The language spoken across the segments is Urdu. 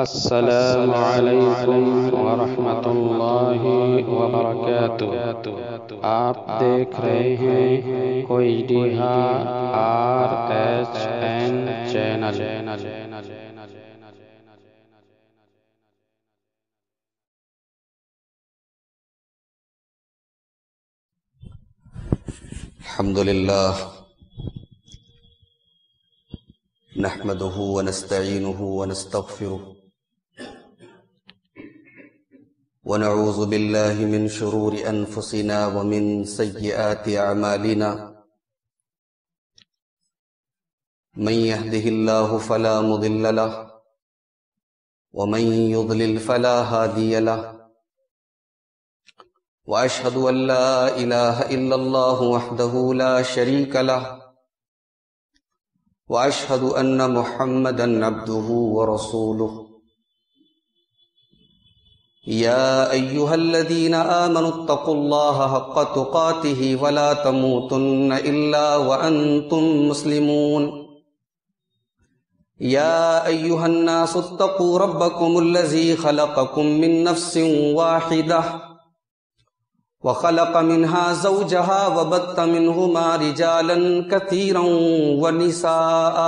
السلام علیکم ورحمۃ اللہ وبرکاتہ۔ آپ دیکھ رہے ہیں کوئی RSN چینل۔ الحمد للہ نحمده ونستعینه ونستغفره ونعوذ باللہ من شرور انفسنا ومن سیئات اعمالنا من يهده الله فلا مضل له ومن يضلل فلا هادي له واشهد ان لا اله الا الله وحده لا شريك له واشهد ان محمدا عبده ورسوله يا ايها الذين امنوا اتقوا الله حق تقاته ولا تموتن الا وانتم مسلمون يا ايها الناس اتقوا ربكم الذي خلقكم من نفس واحده وخلق منها زوجها وبث منهما رجالا كثيرا ونساء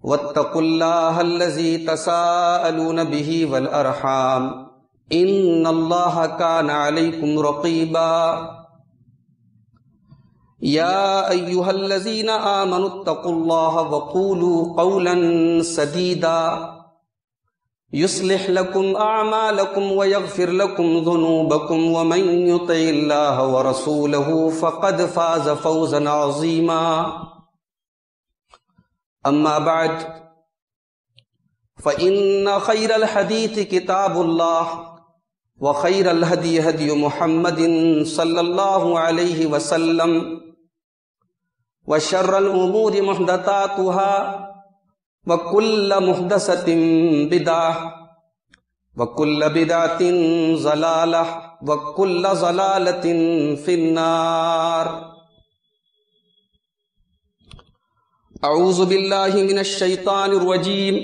واتقوا الله الذي تساءلون به والأرحام إن الله كان عليكم رقيبا يا أيها الذين آمنوا اتقوا الله وقولوا قولا سديدا يصلح لكم أعمالكم ويغفر لكم ذنوبكم ومن يطع الله ورسوله فقد فاز فوزا عظيما أما بعد فإن خير الحديث كتاب الله وخير الهدي هدي محمد صلى الله عليه وسلم وشر الأمور محدثاتها وكل محدثة بدعة وكل بدعة ضلالة وكل ضلالة في النار۔ اعوذ باللہ من الشیطان الرجیم،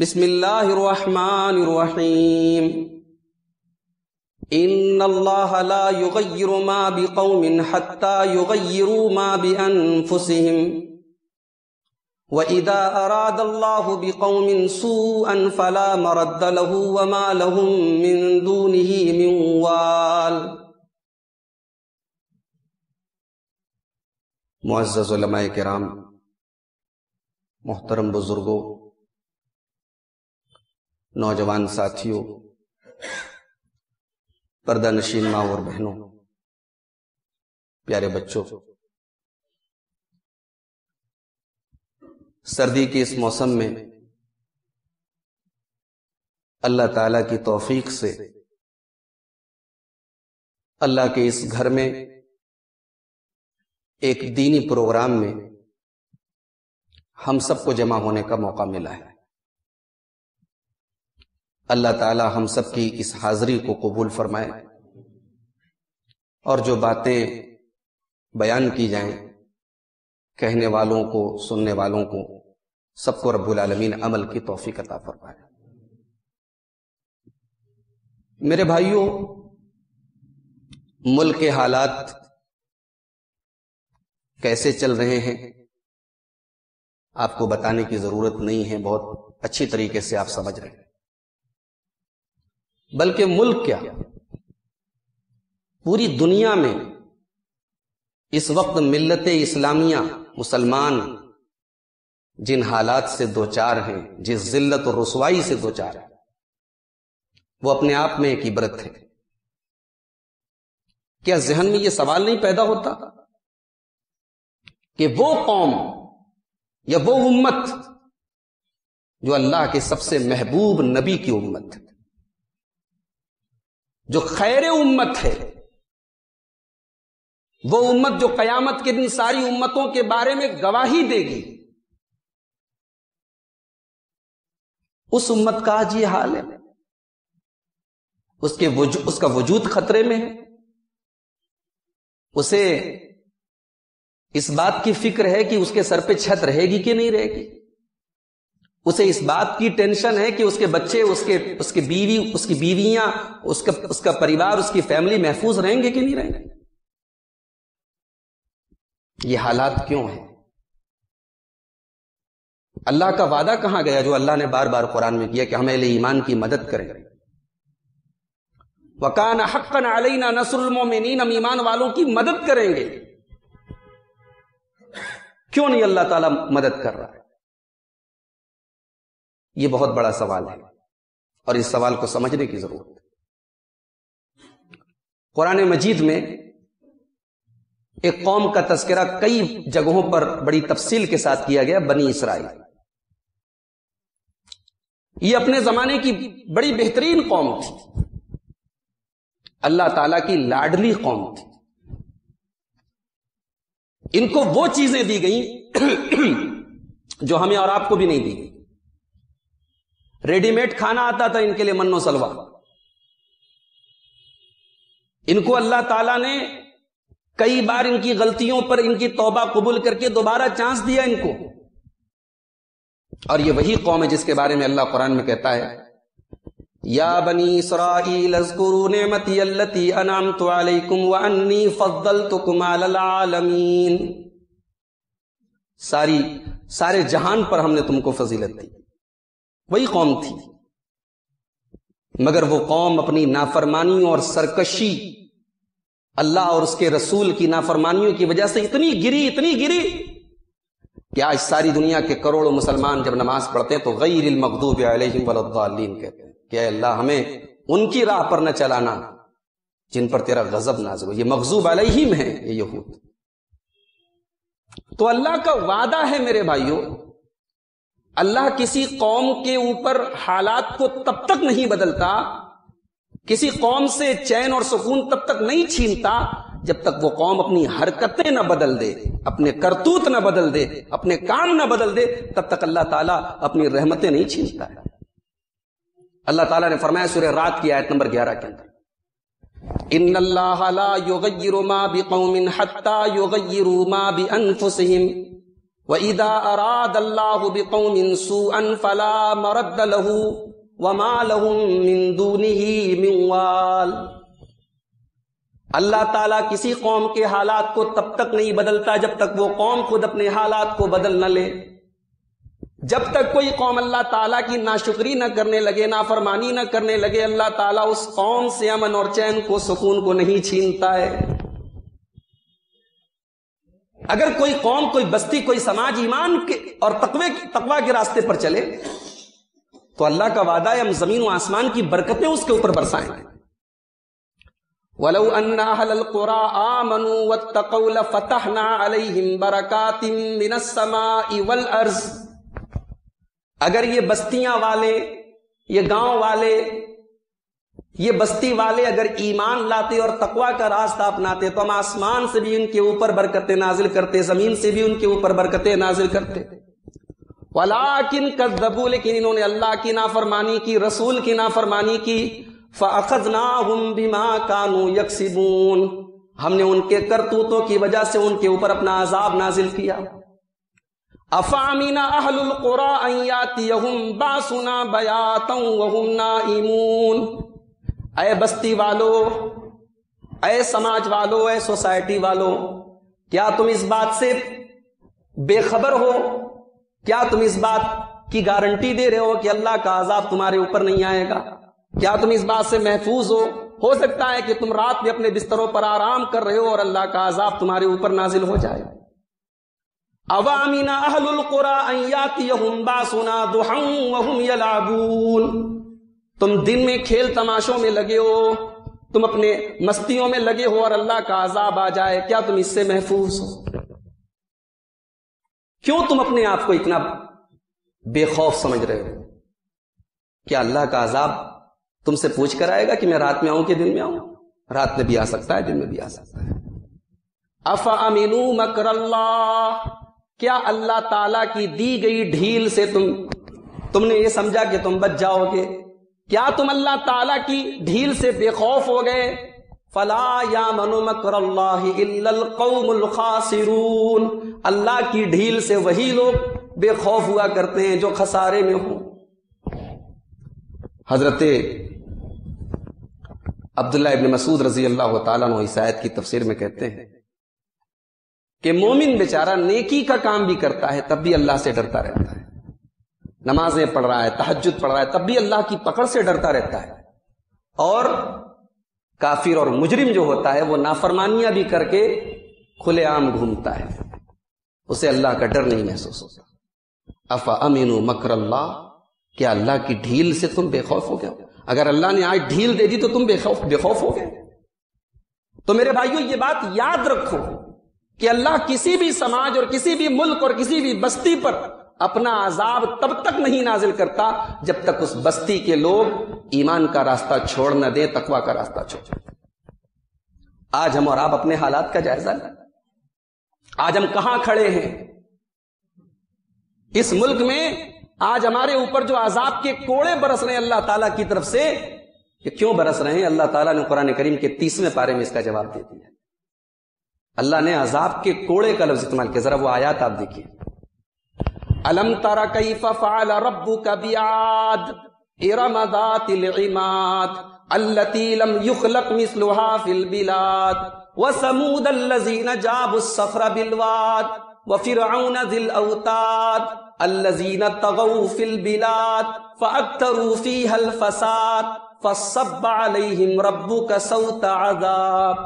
بسم اللہ الرحمن الرحیم۔ ان اللہ لا یغیر ما بقوم حتی یغیروا ما بانفسهم وَإِذَا أَرَادَ اللَّهُ بِقَوْمٍ سُوءًا فَلَا مَرَدَّ لَهُ وَمَا لَهُم مِّن دُونِهِ مِن وَالٍ۔ معزز علماء کرام، محترم بزرگوں، نوجوان ساتھیوں، پردہ نشین ماں اور بہنوں، پیارے بچوں، سردی کے اس موسم میں اللہ تعالی کی توفیق سے اللہ کے اس گھر میں ایک دینی پروگرام میں ہم سب کو جمع ہونے کا موقع ملا ہے۔ اللہ تعالی ہم سب کی اس حاضری کو قبول فرمائے، اور جو باتیں بیان کی جائیں، کہنے والوں کو، سننے والوں کو، سب کو رب العالمین عمل کی توفیق عطا فرمائے۔ میرے بھائیوں، ملک کے حالات کیسے چل رہے ہیں آپ کو بتانے کی ضرورت نہیں ہے، بہت اچھی طریقے سے آپ سمجھ رہے ہیں۔ بلکہ ملک کیا، پوری دنیا میں اس وقت ملت اسلامیہ، مسلمان جن حالات سے دوچار ہیں، جس ذلت اور رسوائی سے دوچار ہیں، وہ اپنے آپ میں ایک عبرت ہے۔ کیا ذہن میں یہ سوال نہیں پیدا ہوتا کہ وہ قوم یا وہ امت جو اللہ کے سب سے محبوب نبی کی امت ہے، جو خیر امت ہے، وہ امت جو قیامت کے دن ساری امتوں کے بارے میں گواہی دے گی، اس امت کا آج یہ حال ہے، اس کا وجود خطرے میں ہے، اسے اس بات کی فکر ہے کہ اس کے سر پہ چھت رہے گی کہ نہیں رہے گی، اسے اس بات کی ٹینشن ہے کہ اس کے بچے، اس کی بیوی، اس کی بیویاں، اس کا پریوار، اس کی فیملی محفوظ رہیں گے کہ نہیں رہیں گے؟ یہ حالات کیوں ہیں؟ اللہ کا وعدہ کہاں گیا جو اللہ نے بار بار قرآن میں کیا کہ ہم اہل ایمان کی مدد کریں؟ وَكَانَ حَقًّا عَلَيْنَا نَصْرُ الْمُؤْمِنِينَ، ہم ایمان والوں کی مدد کریں گے۔ کیوں نہیں اللہ تعالیٰ مدد کر رہا ہے؟ یہ بہت بڑا سوال ہے اور اس سوال کو سمجھنے کی ضرورت ہے۔ قرآن مجید میں ایک قوم کا تذکرہ کئی جگہوں پر بڑی تفصیل کے ساتھ کیا گیا، بنی اسرائیل۔ یہ اپنے زمانے کی بڑی بہترین قوم تھی، اللہ تعالیٰ کی لاڈلی قوم تھی۔ ان کو وہ چیزیں دی گئیں جو ہمیں اور آپ کو بھی نہیں دی گئی۔ ریڈی میڈ کھانا آتا تھا ان کے لیے، من و سلوا۔ ان کو اللہ تعالیٰ نے کئی بار ان کی غلطیوں پر ان کی توبہ قبول کر کے دوبارہ چانس دیا ان کو۔ اور یہ وہی قوم ہے جس کے بارے میں اللہ قرآن میں کہتا ہے، یا بنی اسرائیل اذکروا نعمتی التی انعمت علیکم وانی فضلتکم علی العالمین۔ سارے جہان پر ہم نے تم کو فضیلت دی۔ وہی قوم تھی، مگر وہ قوم اپنی نافرمانی اور سرکشی، اللہ اور اس کے رسول کی نافرمانیوں کی وجہ سے اتنی گری کہ آج ساری دنیا کے کروڑوں مسلمان جب نماز پڑھتے ہیں تو غیر المغضوب علیہم ولا الضالین کہتے ہیں کہ اے اللہ ہمیں ان کی راہ پر نہ چلانا جن پر تیرا غضب نازل ہو۔ یہ مغضوب علیہم ہیں یہ یہود۔ تو اللہ کا وعدہ ہے میرے بھائیوں، اللہ کسی قوم کے اوپر حالات کو تب تک نہیں بدلتا، کسی قوم سے چین اور سکون تب تک نہیں چھینتا جب تک وہ قوم اپنی حرکتیں نہ بدل دے، اپنے کرتوت نہ بدل دے، اپنے کام نہ بدل دے، تب تک اللہ تعالیٰ اپنی رحمتیں نہیں چھینتا ہے۔ اللہ تعالیٰ نے فرمایا سورہ رات کی آیت نمبر 11 کے اندر، ان اللہ لا یغیر ما بقوم حتی یغیروا ما بانفسہم وَإِذَا أَرَادَ اللَّهُ بِقَوْمٍ سُوءًا فَلَا مَرَدَّ لَهُ وَمَا لَهُم مِّن دُونِهِ مِن وَالٍ۔ اللہ تعالیٰ کسی قوم کے حالات کو تب تک نہیں بدلتا جب تک وہ قوم خود اپنے حالات کو بدل نہ لے۔ جب تک کوئی قوم اللہ تعالیٰ کی ناشکری نہ کرنے لگے، نافرمانی نہ کرنے لگے، اللہ تعالیٰ اس قوم سے امن اور چین کو، سکون کو نہیں چھینتا ہے۔ اگر کوئی قوم، کوئی بستی، کوئی سماج ایمان کے اور تقوی کے راستے پر چلے تو اللہ کا وعدہ ہے ہم زمین و آسمان کی برکتیں اس کے اوپر برسائیں گے۔ وَلَوْ أَنَّ أَهْلَ الْقُرَىٰ آمَنُوا وَاتَّقَوْا لَفَتَحْنَا عَلَيْهِمْ بَرَكَاتٍ مِّنَ السَّمَاءِ وَالْأَرْضِ۔ اگر یہ بستیاں والے، یہ گاؤں والے، یہ بستی والے اگر ایمان لاتے اور تقوی کا راستہ اپناتے تو ہم آسمان سے بھی ان کے اوپر برکتیں نازل کرتے، زمین سے بھی ان کے اوپر برکتیں نازل کرتے۔ وَلَٰكِن كَذَّبُوا، لیکن انہوں نے اللہ کی نافرمانی کی، رسول کی نافرمانی کی۔ فَأَخَذْنَاهُمْ بِمَا كَانُوا يَكْسِبُونَ، ہم نے ان کے کرتوتوں کی وجہ سے ان کے اوپر اپنا عذاب نازل کیا۔ أَفَأَمِنَ أَهْلُ الْقُرَىٰ أَن يَأْتِيَهُمْ بَأْسُنَا بَيَاتًا وَهُمْ نَائِمُونَ۔ اے بستی والو، اے سماج والو، اے سوسائٹی والو، کیا تم اس بات سے بے خبر ہو؟ کیا تم اس بات کی گارنٹی دے رہے ہو کہ اللہ کا عذاب تمہارے اوپر نہیں آئے گا؟ کیا تم اس بات سے محفوظ ہو سکتا ہے کہ تم رات میں اپنے بستروں پر آرام کر رہے ہو اور اللہ کا عذاب تمہارے اوپر نازل ہو جائے؟ أَوَامِنَ أَهْلُ الْقُرَىٰ أَن يَأْتِيَهُمْ بَأْسُنَا ضُحًى وَهُمْ يَلْعَبُونَ، تم دن میں کھیل تماشوں میں لگے ہو، تم اپنے مستیوں میں لگے ہو اور اللہ کا عذاب آ جائے، کیا تم اس سے محفوظ ہو؟ کیوں تم اپنے آپ کو اتنا بے خوف سمجھ رہے ہو؟ کیا اللہ کا عذاب تم سے پوچھ کر آئے گا کہ میں رات میں آؤں کہ دن میں آؤں؟ رات میں بھی آ سکتا ہے، دن میں بھی آ سکتا ہے۔ أَفَأَمِنُوا مَكْرَ اللَّهِ، کیا اللہ تعالیٰ کی دی گئی ڈھیل سے تم نے یہ سمجھا کہ تم بچ جاؤ گے؟ کیا تم اللہ تعالیٰ کی ڈھیل سے بے خوف ہو گئے؟ فَلَا يَأْمَنُ مَكْرَ اللَّهِ إِلَّا الْقَوْمُ الْخَاسِرُونَ، اللہ کی ڈھیل سے وہی لوگ بے خوف ہوا کرتے ہیں جو خسارے میں ہوں. حضرت عبداللہ ابن مسعود رضی اللہ تعالیٰ عنہ اس آیت کی تفسیر میں کہتے ہیں کہ مومن بیچارہ نیکی کا کام بھی کرتا ہے تب بھی اللہ سے ڈرتا رہتا ہے. نمازیں پڑھ رہا ہے، تہجد پڑھ رہا ہے، تب بھی اللہ کی پکڑ سے ڈرتا رہتا ہے. اور کافر اور مجرم جو ہوتا ہے وہ نافرمانیاں بھی کر کے کھلے عام گھومتا ہے، اسے اللہ کا ڈر نہیں محسوس ہوتا. افامنوا مکر اللہ، کیا اللہ کی ڈھیل سے تم بے خوف ہو گئے؟ اگر اللہ نے آج ڈھیل دے دی تو تم بے خوف ہو گئے. تو میرے بھائیوں یہ بات یاد رکھو کہ اللہ کسی بھی سماج اور کسی بھی ملک اور کسی بھی بستی پر اپنا عذاب تب تک نہیں نازل کرتا جب تک اس بستی کے لوگ ایمان کا راستہ چھوڑ نہ دیں، تقوی کا راستہ چھوڑ. آج ہم اور آپ اپنے حالات کا جائزہ لیں. آج ہم کہاں کھڑے ہیں اس ملک میں؟ آج ہمارے اوپر جو عذاب کے کوڑے برس رہے ہیں اللہ تعالیٰ کی طرف سے، کہ کیوں برس رہے ہیں؟ اللہ تعالیٰ نے قرآن کریم کے 30ویں پارے میں اس کا جواب دے دیا. اللہ نے عذاب کے کوڑے کا لفظ استعمال کیا. ذرا وہ آیات آپ دیکھیے. الم تر کیف فعل ربک بعاد ارم ذات العماد التي لم يخلق مثلها في البلاد وثمود الذين جابوا الصخر بالواد وفرعون ذي الاوتاد الذين طغوا في البلاد فاكثروا فيها الفساد فصب عليهم ربك سوط عذاب.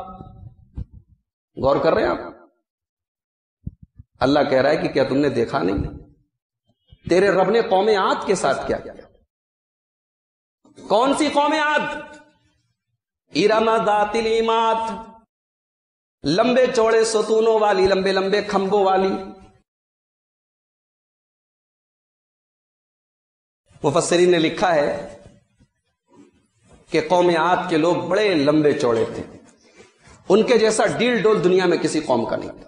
غور کر رہے ہیں آپ؟ اللہ کہہ رہا ہے کہ کیا تم نے دیکھا نہیں تیرے رب نے قوم عاد کے ساتھ کیا کیا؟ کون سی قوم عاد؟ ارم ذات العماد، لمبے چوڑے ستونوں والی، لمبے لمبے کھمبوں والی. مفسرین نے لکھا ہے کہ قوم عاد کے لوگ بڑے لمبے چوڑے تھے، ان کے جیسا ڈیل ڈول دنیا میں کسی قوم کا نہیں تھا.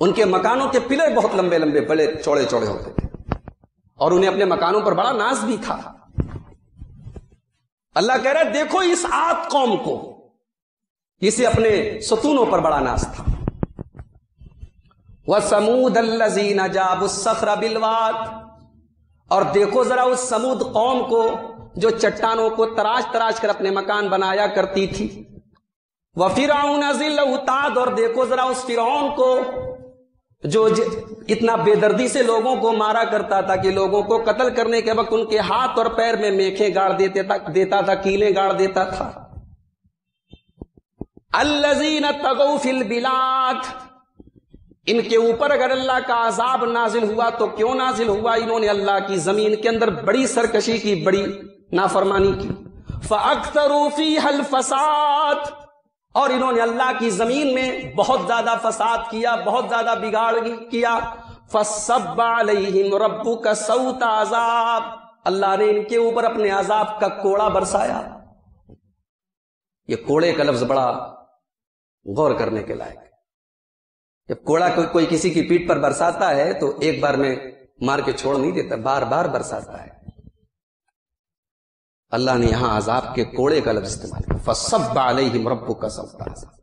ان کے مکانوں کے پلر بہت لمبے لمبے بڑے چوڑے چوڑے ہوتے تھے اور انہیں اپنے مکانوں پر بڑا ناز بھی تھا. اللہ کہہ رہا ہے دیکھو اس عاد قوم کو، اسے اپنے ستونوں پر بڑا ناز تھا. وَثَمُودَ الَّذِينَ جَابُوا الصَّخْرَ بِالْوَادِ، اور دیکھو ذرا اس سمود قوم کو جو چٹانوں کو تراش تراش کر اپنے مکان بنایا کرتی تھی. وَفِرْعَوْنَ ذِي الْأَوْتَادِ، اور دیکھو ذرا اس فرعون کو جو اتنا بے دردی سے لوگوں کو مارا کرتا تھا کہ لوگوں کو قتل کرنے کے وقت ان کے ہاتھ اور پیر میں میخیں گاڑ دیتا تھا، کیلیں گاڑ دیتا تھا. الذین طغوا فی البلاد، ان کے اوپر اگر اللہ کا عذاب نازل ہوا تو کیوں نازل ہوا؟ انہوں نے اللہ کی زمین کے اندر بڑی سرکشی کی، بڑی نافرمانی کی. فاکثروا فیہا الفساد، اور انہوں نے اللہ کی زمین میں بہت زیادہ فساد کیا، بہت زیادہ بگاڑ کیا. فصب علیہم ربک سوط عذاب، اللہ نے ان کے اوپر اپنے عذاب کا کوڑا برسایا. یہ کوڑے کا لفظ بڑا غور کرنے کے لائق ہے. جب کوڑا کوئی کسی کی پیٹھ پر برساتا ہے تو ایک بار میں مار کے چھوڑ نہیں دیتا، بار بار برساتا ہے. اللہ نے یہاں عذاب کے کوڑے کا لفظ استعمال کیا. فصب علیہم ربک سوط عذاب،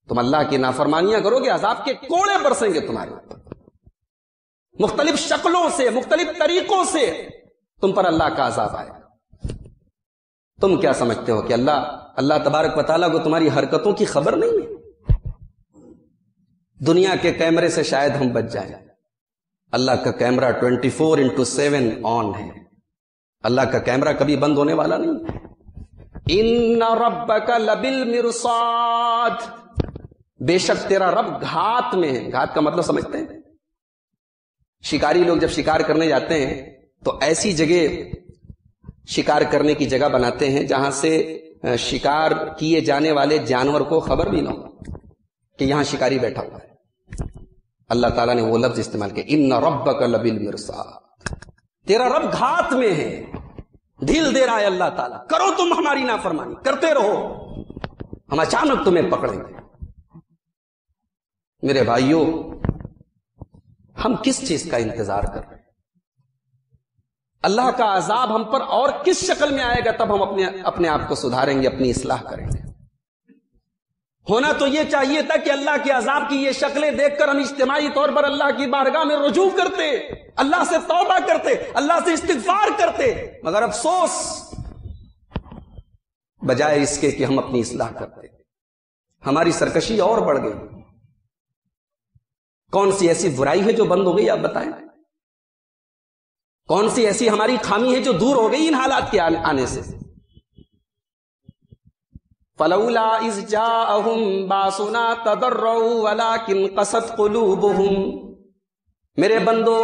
تم اللہ کی نافرمانیاں کرو گے عذاب کے کوڑے برسیں گے تمہارے اوپر، مختلف شکلوں سے، مختلف طریقوں سے تم پر اللہ کا عذاب آئے گا. تم کیا سمجھتے ہو کہ اللہ تبارک و تعالیٰ کو تمہاری حرکتوں کی خبر نہیں ہے؟ دنیا کے کیمرے سے شاید ہم بچ جائیں، اللہ کا کیمرہ 24/7 آن ہے. اللہ کا کیمرہ کبھی بند ہونے والا نہیں. ان ربک لبالمرصاد، بے شک تیرا رب گھات میں ہے. گھات کا مطلب سمجھتے ہیں؟ شکاری لوگ جب شکار کرنے جاتے ہیں تو ایسی جگہ شکار کرنے کی جگہ بناتے ہیں جہاں سے شکار کیے جانے والے جانور کو خبر بھی نہ ہو کہ یہاں شکاری بیٹھا ہوا ہے. اللہ تعالیٰ نے وہ لفظ استعمال کیا، ان ربک لبالمرصاد، تیرا رب گھات میں ہے، ڈھیل دے رہا ہے اللہ تعالیٰ. کرو تم ہماری نافرمانی، کرتے رہو، ہم اچانک تمہیں پکڑیں گے. میرے بھائیوں، ہم کس چیز کا انتظار کر رہے ہیں؟ اللہ کا عذاب ہم پر اور کس شکل میں آئے گا تب ہم اپنے آپ کو سدھاریں گے، اپنی اصلاح کریں گے. ہونا تو یہ چاہیے تھا کہ اللہ کے عذاب کی یہ شکلیں دیکھ کر ہم اجتماعی طور پر اللہ کی بارگاہ میں رجوع کرتے، اللہ سے توبہ کرتے، اللہ سے استغفار کرتے، مگر افسوس بجائے اس کے کہ ہم اپنی اصلاح کرتے، ہماری سرکشی اور بڑھ گئی۔ کون سی ایسی برائی ہے جو بند ہو گئی؟ آپ بتائیں، کون سی ایسی ہماری خامی ہے جو دور ہو گئی ان حالات کے آنے سے؟ فلولا اذ جاءهم باسنا تضرعوا ولكن قست قلوبهم، میرے بندو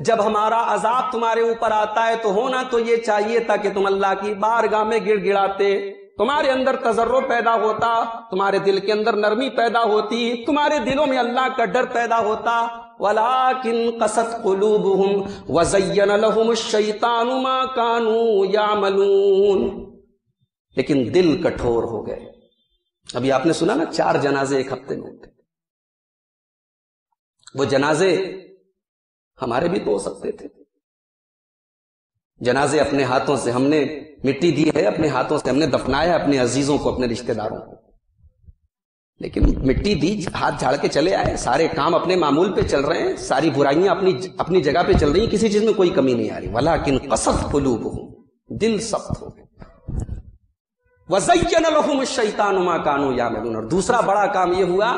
جب ہمارا عذاب تمہارے اوپر آتا ہے تو ہونا تو یہ چاہیے تھا کہ تم اللہ کی بارگاہ میں گڑ گڑاتے، تمہارے اندر تضرع پیدا ہوتا، تمہارے دل کے اندر نرمی پیدا ہوتی، تمہارے دلوں میں اللہ کا ڈر پیدا ہوتا۔ وَلَكِنْ قَسَتْ قُلُوبُهُمْ وَزَيَّنَ لَهُمُ الشَّيْطَانُ مَا كَانُوا يَعْمَلُونَ، لیکن دل کٹھور ہو گئے۔ ابھی آپ نے سنا نا 4 جنازے ایک ہفتے میں ہوتے، وہ جنازے ہمارے بھی تو ہو سکتے تھے۔ جنازے اپنے ہاتھوں سے ہم نے مٹی دی ہے، اپنے ہاتھوں سے ہم نے دفنایا اپنے عزیزوں کو، اپنے رشتہ داروں کو، لیکن مٹی دی، ہاتھ جھاڑ کے چلے آئے، سارے کام اپنے معمول پہ چل رہے ہیں، ساری برائیاں اپنی جگہ پہ چل رہی ہیں، کسی چیز میں کوئی کمی نہیں آ رہی۔ وَلَكِنْ قَسَتْ قُلُوبُهُمْ، دل سخت ہو گئے۔ وَزَيَّنَ لَهُمُ الشَّيْطَانُ مَا كَانُوا يَعْمَلُونَ، اور دوسرا بڑا کام یہ ہوا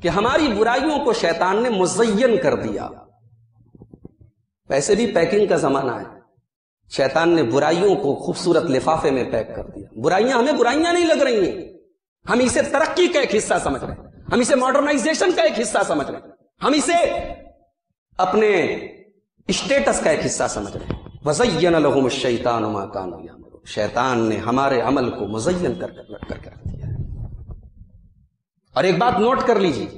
کہ ہماری برائیوں کو شیطان نے مزین کر دیا۔ ویسے بھی پیکنگ کا زمانہ ہے، شیطان نے برائیوں کو خوبصورت لفافے میں پیک کر دیا۔ برائیاں ہمیں برائیاں نہیں لگ رہی ہیں، ہم اسے ترقی کا ایک حصہ سمجھ رہے ہیں، ہم اسے ماڈرنائزیشن کا ایک حصہ سمجھ رہے ہیں، ہم اسے اپنے اسٹیٹس کا ایک حصہ سمجھ رہے ہیں۔ وَزَيَّنَ لَهُمُ الشَّيْطَانُ مَا كَانُوا يَعْمَلُونَ، شیطان نے ہمارے عمل کو مزین کر رکھ دیا ہے۔ اور ایک بات نوٹ کر لیجیے،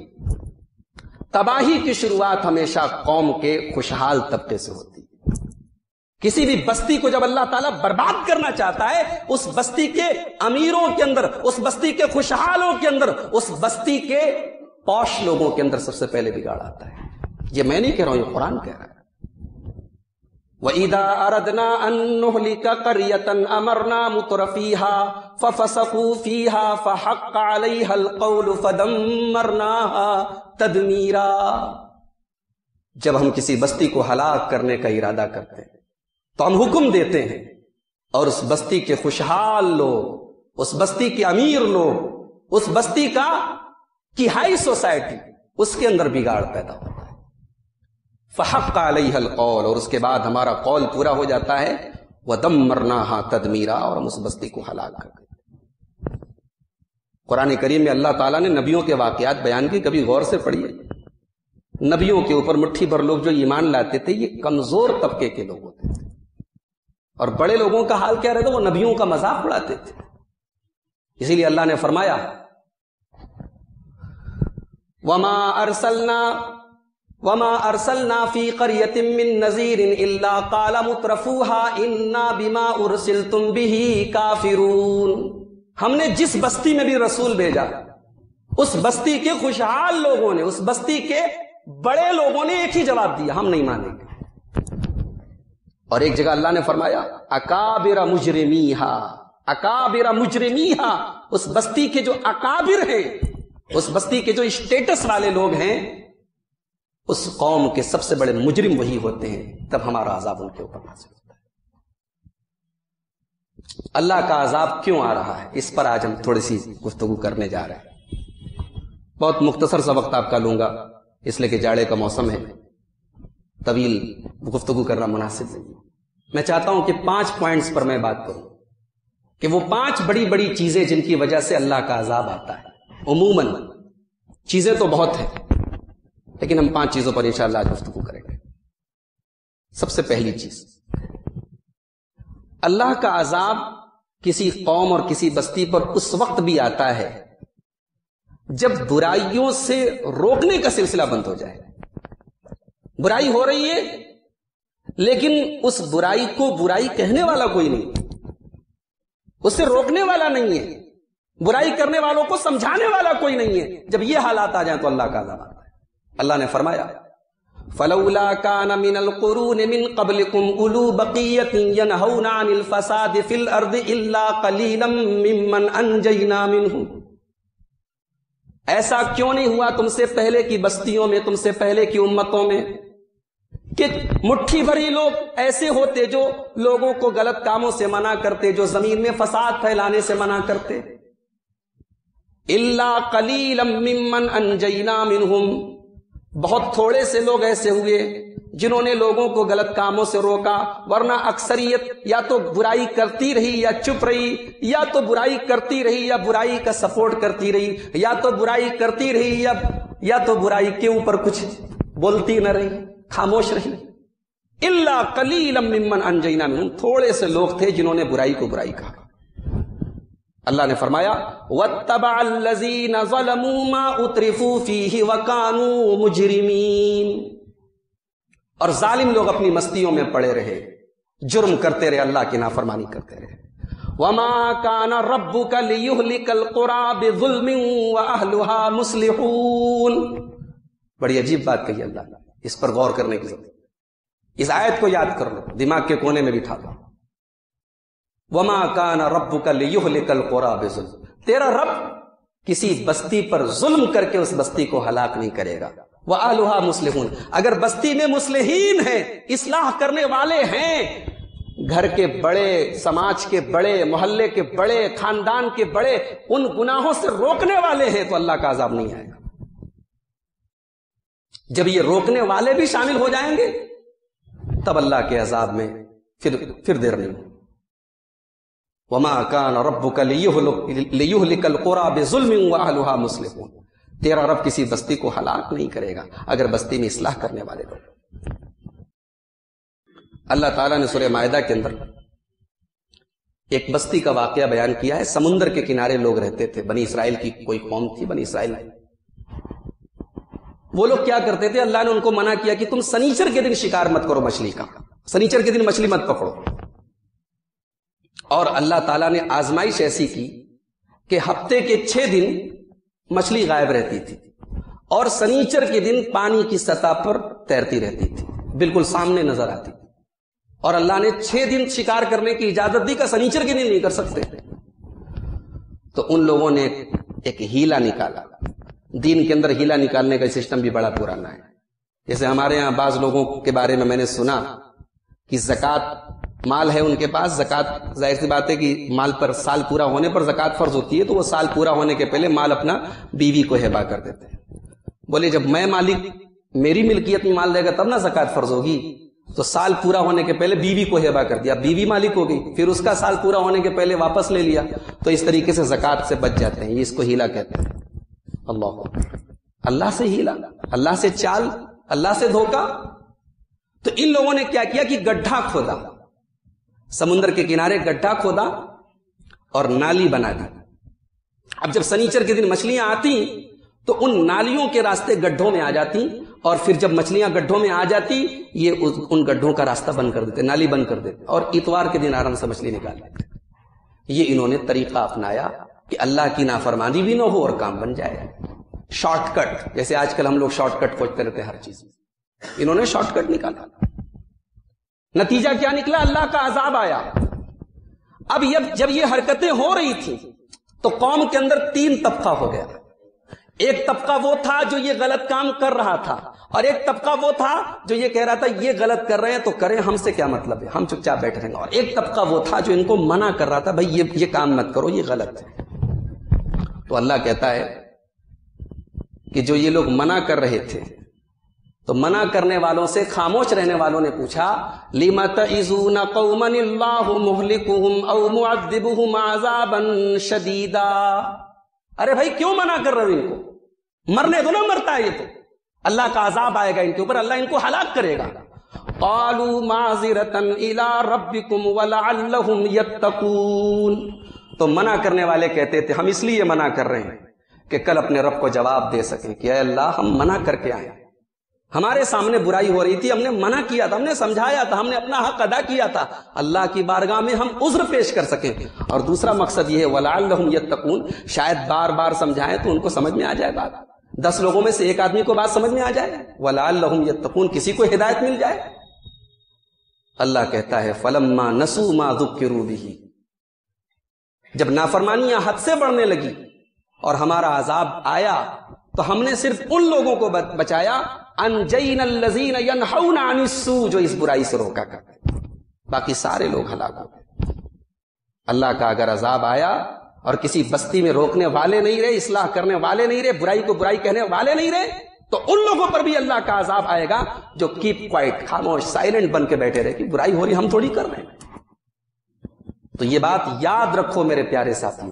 تباہی کی شروعات ہمیشہ قوم کے خوشحال طبقے سے ہوتی ہے۔ کسی بھی بستی کو جب اللہ تعالیٰ برباد کرنا چاہتا ہے، اس بستی کے امیروں کے اندر، اس بستی کے خوشحالوں کے اندر، اس بستی کے پوش لوگوں کے اندر سب سے پہلے بگاڑ آتا ہے۔ یہ میں نہیں کہہ رہا ہوں، یہ قرآن کہہ رہا ہے۔ وَإِذَا أَرَدْنَا أَن نُّهْلِكَ قَرْيَةً أَمَرْنَا مُتْرَفِيهَا فَفَسَقُوا فِيهَا فَحَقَّ عَلَيْهَا الْقَوْلُ فَدَمَّرْنَاهَا تَدْمِيرًا، جب ہم کسی بستی کو ہلاک کرنے کا ارادہ کرتے ہیں تو ہم حکم دیتے ہیں، اور اس بستی کے خوشحال لوگ، اس بستی کے امیر لوگ، اس بستی کی ہائی سوسائٹی، اس کے اندر بگاڑ پیدا ہوتا ہے۔ فحق علیہ القول، اور اس کے بعد ہمارا قول پورا ہو جاتا ہے، وَدَمَّرْنَاهَا تَدْمِيرًا، اور ہم اس بستی کو ہلاک کر دیتے۔ قرآن کریم میں اللہ تعالیٰ نے نبیوں کے واقعات بیان کی، کبھی غور سے پڑھیے۔ نبیوں کے اوپر مٹھی بھر لوگ جو ایمان لاتے تھے، یہ کمزور طبقے کے لوگ ہوتے تھے، اور بڑے لوگوں کا حال کیا رہتا؟ وہ نبیوں کا مذاق اڑاتے تھے۔ اسی لیے اللہ نے فرمایا وَمَا أَرْسَلْنَا فِي قَرْيَةٍ مِّن نَّذِيرٍ إِلَّا قَالَ مُتْرَفُوهَا إِنَّا بِمَا أُرْسِلْتُم بِهِ كَافِرُونَ، ہم نے جس بستی میں بھی رسول بھیجا، اس بستی کے خوشحال لوگوں نے، اس بستی کے بڑے لوگوں نے ایک ہی جواب دیا، ہم نہیں مانیں گے۔ اور ایک جگہ اللہ نے فرمایا اکابر مجرمیہا، اکابر مجرمیہا، اس بستی کے جو اکابر ہیں، اس بستی کے جو اسٹیٹس والے لوگ ہیں، اس قوم کے سب سے بڑے مجرم وہی ہوتے ہیں، تب ہمارا عذاب ان کے اوپر نازل ہوتا ہے۔ اللہ کا عذاب کیوں آ رہا ہے، اس پر آج ہم تھوڑی سی گفتگو کرنے جا رہے ہیں۔ بہت مختصر سا وقت آپ کا لوں گا، اس لیے کہ جاڑے کا موسم ہے، طویل گفتگو کرنا مناسب نہیں۔ میں چاہتا ہوں کہ 5 پوائنٹس پر میں بات کروں، کہ وہ 5 بڑی بڑی چیزیں جن کی وجہ سے اللہ کا عذاب آتا ہے۔ عموماً چیزیں تو بہت ہیں، لیکن ہم 5 چیزوں پر انشاءاللہ آج گفتگو کریں گے۔ سب سے پہلی چیز، اللہ کا عذاب کسی قوم اور کسی بستی پر اس وقت بھی آتا ہے جب برائیوں سے روکنے کا سلسلہ بند ہو جائے۔ برائی ہو رہی ہے، لیکن اس برائی کو برائی کہنے والا کوئی نہیں، اس سے روکنے والا نہیں ہے، برائی کرنے والوں کو سمجھانے والا کوئی نہیں ہے۔ جب یہ حالات آ جائیں تو اللہ کا عذاب آتا ہے۔ اللہ نے فرمایا فَلَوْلَا كَانَ مِنَ الْقُرُونِ مِنْ قَبْلِكُمْ أُولُو بَقِيَّةٍ يَنْهَوْنَ عَنِ الْفَسَادِ فِي الْأَرْضِ إِلَّا قَلِيلًا مِّمَّنْ أَنْجَيْنَا مِنْهُمْ، ایسا کیوں نہیں ہوا تم سے پہلے کی بستیوں میں، تم سے پہلے کی امتوں میں، کہ مٹھی بھری لوگ ایسے ہوتے جو لوگوں کو غلط کاموں سے منع کرتے، جو زمین میں فساد پھیلانے سے منع کرتے. الا قلیلا ممن انجینا منہم، بہت تھوڑے سے لوگ ایسے ہوئے جنہوں نے لوگوں کو غلط کاموں سے روکا، ورنہ اکثریت یا تو برائی کرتی رہی یا چپ رہی، یا تو برائی کرتی رہی یا برائی کا سپورٹ کرتی رہی، یا تو برائی کرتی رہی یا تو برائی کے اوپر کچھ بولتی نہ رہی، خاموش رہی. الا قلیلا ممن انجینا منہم، تھوڑے سے لوگ تھے جنہوں نے برائی کو برائی کہا. اللہ نے فرمایا وَاتَّبَعَ الَّذِينَ ظَلَمُوا مَا أُتْرِفُوا فِيهِ وَكَانُوا مُجْرِمِينَ. اور ظالم لوگ اپنی مستیوں میں پڑے رہے، جرم کرتے رہے، اللہ کی نافرمانی کرتے رہے. وَمَا كَانَ رَبُّكَ لِيُهْلِكَ الْقُرَىٰ بِظُلْمٍ وَأَهْلُهَا مُصْلِحُونَ. بڑی عجیب بات کہی اللہ نے، اس پر غور کرنے کی ضرورت. اس آیت کو یاد کر لو، دماغ کے کونے میں بٹھا دو. وَمَا كَانَ رَبُّكَ لِيُهْلِكَ الْقُرَىٰ بِظُلْمٍ، تیرا رب کسی بستی پر ظلم کر کے اس بستی کو ہلاک نہیں کرے گا. وَأَهْلُهَا مُصْلِحُونَ، اگر بستی میں مصلحین ہیں، اصلاح کرنے والے ہیں، گھر کے بڑے، سماج کے بڑے، محلے کے بڑے، خاندان کے بڑے ان گناہوں سے روکنے والے ہیں، تو اللہ کا عذاب نہیں آئے گا. جب یہ روکنے والے بھی شامل ہو جائیں گے تب اللہ کے عذاب میں پھر دیر نہیں. وَمَا كَانَ رَبُّكَ لِيُهْلِكَ الْقُرَىٰ بِظُلْمٍ وَأَهْلُهَا مُصْلِحُونَ. تیرا رب کسی بستی کو ہلاک نہیں کرے گا اگر بستی میں اصلاح کرنے والے لوگ. اللہ تعالیٰ نے سورہ مائدہ کے اندر ایک بستی کا واقعہ بیان کیا ہے. سمندر کے کنارے لوگ رہتے تھے، بنی اسرائیل کی کوئی قوم تھی، بنی اسرائیل. وہ لوگ کیا کرتے تھے، اللہ نے ان کو منع کیا کہ تم سنیچر کے دن شکار مت کرو مچھلی کا، سنیچر کے دن مچھلی مت پکڑو. اور اللہ تعالیٰ نے آزمائش ایسی کی کہ ہفتے کے 6 دن مچھلی غائب رہتی تھی اور سنیچر کے دن پانی کی سطح پر تیرتی رہتی تھی، بالکل سامنے نظر آتی تھی. اور اللہ نے 6 دن شکار کرنے کی اجازت دی کہ سنیچر کے دن نہیں کر سکتے. تو ان لوگوں نے ایک ہیلا نکالا. دین کے اندر ہیلا نکالنے کا سسٹم بھی بڑا پرانا ہے. جیسے ہمارے ہاں بعض لوگوں کے بارے میں نے سنا کہ زکوٰۃ مال ہے ان کے پاس، زکوٰۃ ظاہر سی بات ہے کہ مال پر سال پورا ہونے پر زکوٰۃ فرض ہوتی ہے، تو وہ سال پورا ہونے کے پہلے مال اپنا بیوی کو ہبہ کر دیتے ہیں. بولے جب میں مالک، میری ملکیت میں مال دے گا تب نہ زکوٰۃ فرض ہوگی. تو سال پورا ہونے کے پہلے بیوی کو ہبہ کر دیا، بیوی مالک ہو گئی، پھر اس کا سال پورا ہونے کے پہلے واپس لے لیا. تو اس طریقے سے زکوٰۃ سے بچ جاتے ہیں. یہ اس کو ہیلا کہتے ہیں. اللہ سے ہیلا، اللہ سے چال، اللہ سے دھوکا. تو ان لوگوں نے کیا کیا کہ گڈھا کھودا، سمندر کے کنارے گڈھا کھودا اور نالی بنا دی. اب جب سنیچر کے دن مچھلیاں آتی تو ان نالیوں کے راستے گڈھوں میں آ جاتی، اور پھر جب مچھلیاں گڈھوں میں آ جاتی یہ ان گڈھوں کا راستہ بند کر دیتے، نالی بند کر دیتے، اور اتوار کے دن آرام سے مچھلی نکال لیتے. یہ انہوں نے طریقہ اپنایا کہ اللہ کی نافرمانی بھی نہ ہو اور کام بن جائے. شارٹ کٹ، جیسے آج کل ہم لوگ شارٹ کٹ کھوجتے رہتے ہیں ہر چیز میں، انہوں نے شارٹ کٹ نکالا. نتیجہ کیا نکلا؟ اللہ کا عذاب آیا. اب جب یہ حرکتیں ہو رہی تھی تو قوم کے اندر 3 طبقہ ہو گیا. ایک طبقہ وہ تھا جو یہ غلط کام کر رہا تھا، اور ایک طبقہ وہ تھا جو یہ کہہ رہا تھا یہ غلط کر رہے ہیں تو کریں، ہم سے کیا مطلب ہے، ہم چپ چاپ بیٹھ رہیں گے. اور ایک طبقہ وہ تھا جو ان کو منع کر رہا تھا، بھائی یہ کام مت کرو، یہ غلط ہے. تو اللہ کہتا ہے کہ جو یہ لوگ منع کر رہے تھے تو منع کرنے والوں سے خاموش رہنے والوں نے پوچھا لِمَ تَعِظُونَ قَوْمًا اللَّهُ مُهْلِكُهُمْ أَوْ مُعَذِّبُهُمْ عَذَابًا شَدِيدًا. ارے بھائی کیوں منع کر رہے ہو ان کو؟ مرنے دو نا، مرتا ہے یہ تو، اللہ کا عذاب آئے گا ان کے اوپر، اللہ ان کو ہلاک کرے گا. قَالُوا مَعْذِرَةً إِلَىٰ رَبِّكُمْ وَلَعَلَّهُمْ يَتَّقُونَ. تو منع کرنے والے کہتے تھے ہم اس لیے منع کر رہے ہیں کہ کل اپنے رب کو جواب دے سکیں کہ اے اللہ ہم منع کر کے آئے، ہمارے سامنے برائی ہو رہی تھی، ہم نے منع کیا تھا، ہم نے سمجھایا تھا، ہم نے اپنا حق ادا کیا تھا، اللہ کی بارگاہ میں ہم عذر پیش کر سکیں. اور دوسرا مقصد یہ ہے وَلَعَلَّهُمْ يَتَّقُونَ، شاید بار بار سمجھائیں تو ان کو سمجھ میں آ جائے بات. 10 لوگوں میں سے ایک آدمی کو بات سمجھ میں آ جائے، وَلَعَلَّهُمْ يَتَّقُونَ، کسی کو ہدایت مل جائے. اللہ کہتا ہے فَلَمَّا نَسُوا مَا ذُكِّرُوا بِهِ، جب نافرمانیاں حد سے بڑھنے لگی اور ہمارا عذاب آیا تو ہم نے صرف ان لوگوں کو بچایا انجینا الذین ینہون عن السوء، جو اس برائی سے روکا کرتے، باقی سارے لوگ ہلاک ہو گئے۔ اللہ کا اگر عذاب آیا اور کسی بستی میں روکنے والے نہیں رہے، اصلاح کرنے والے نہیں رہے، برائی کو برائی کہنے والے نہیں رہے، تو ان لوگوں پر بھی اللہ کا عذاب آئے گا جو کیپ کوائٹ، خاموش، سائلنٹ بن کے بیٹھے رہے کہ برائی ہو رہی ہم تھوڑی کر رہے ہیں۔ تو یہ بات یاد رکھو میرے پیارے ساتھیوں،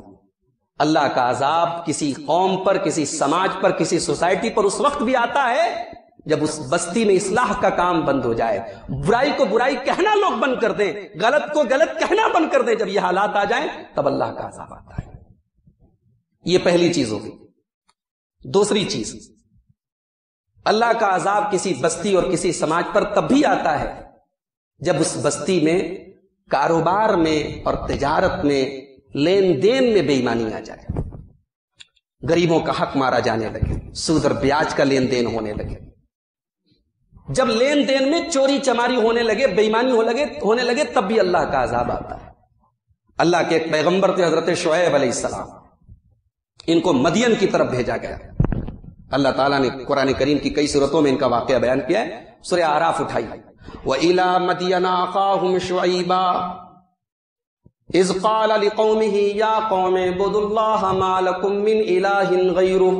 اللہ کا عذاب کسی قوم پر، کسی سماج پر، کسی سوسائٹی پر اس وقت بھی آتا ہے جب اس بستی میں اصلاح کا کام بند ہو جائے، برائی کو برائی کہنا لوگ بند کر دیں، غلط کو غلط کہنا بند کر دیں۔ جب یہ حالات آ جائیں تب اللہ کا عذاب آتا ہے۔ یہ پہلی چیز ہوگی۔ دوسری چیز، اللہ کا عذاب کسی بستی اور کسی سماج پر تب بھی آتا ہے جب اس بستی میں کاروبار میں اور تجارت میں، لین دین میں بے ایمانی آ جائے، غریبوں کا حق مارا جانے لگے، سود اور بیاج کا لین دین ہونے لگے، جب لین دین میں چوری چماری ہونے لگے، بے ایمانی ہونے لگے، تب بھی اللہ کا عذاب آتا ہے۔ اللہ کے ایک پیغمبر تھے حضرت شعیب علیہ السلام، ان کو مدین کی طرف بھیجا گیا۔ اللہ تعالیٰ نے قرآن کریم کی کئی صورتوں میں ان کا واقعہ بیان کیا ہے۔ سورہ اعراف اٹھائی، وَإِلَىٰ مَدْيَنَ أَخَاهُمْ شُعَيْبًا إِذْ قَالَ لِقَوْمِهِ يَا قَوْمِ اعْبُدُوا اللَّهَ مَا لَكُم مِّنْ إِلَٰهٍ غَيْرُهُ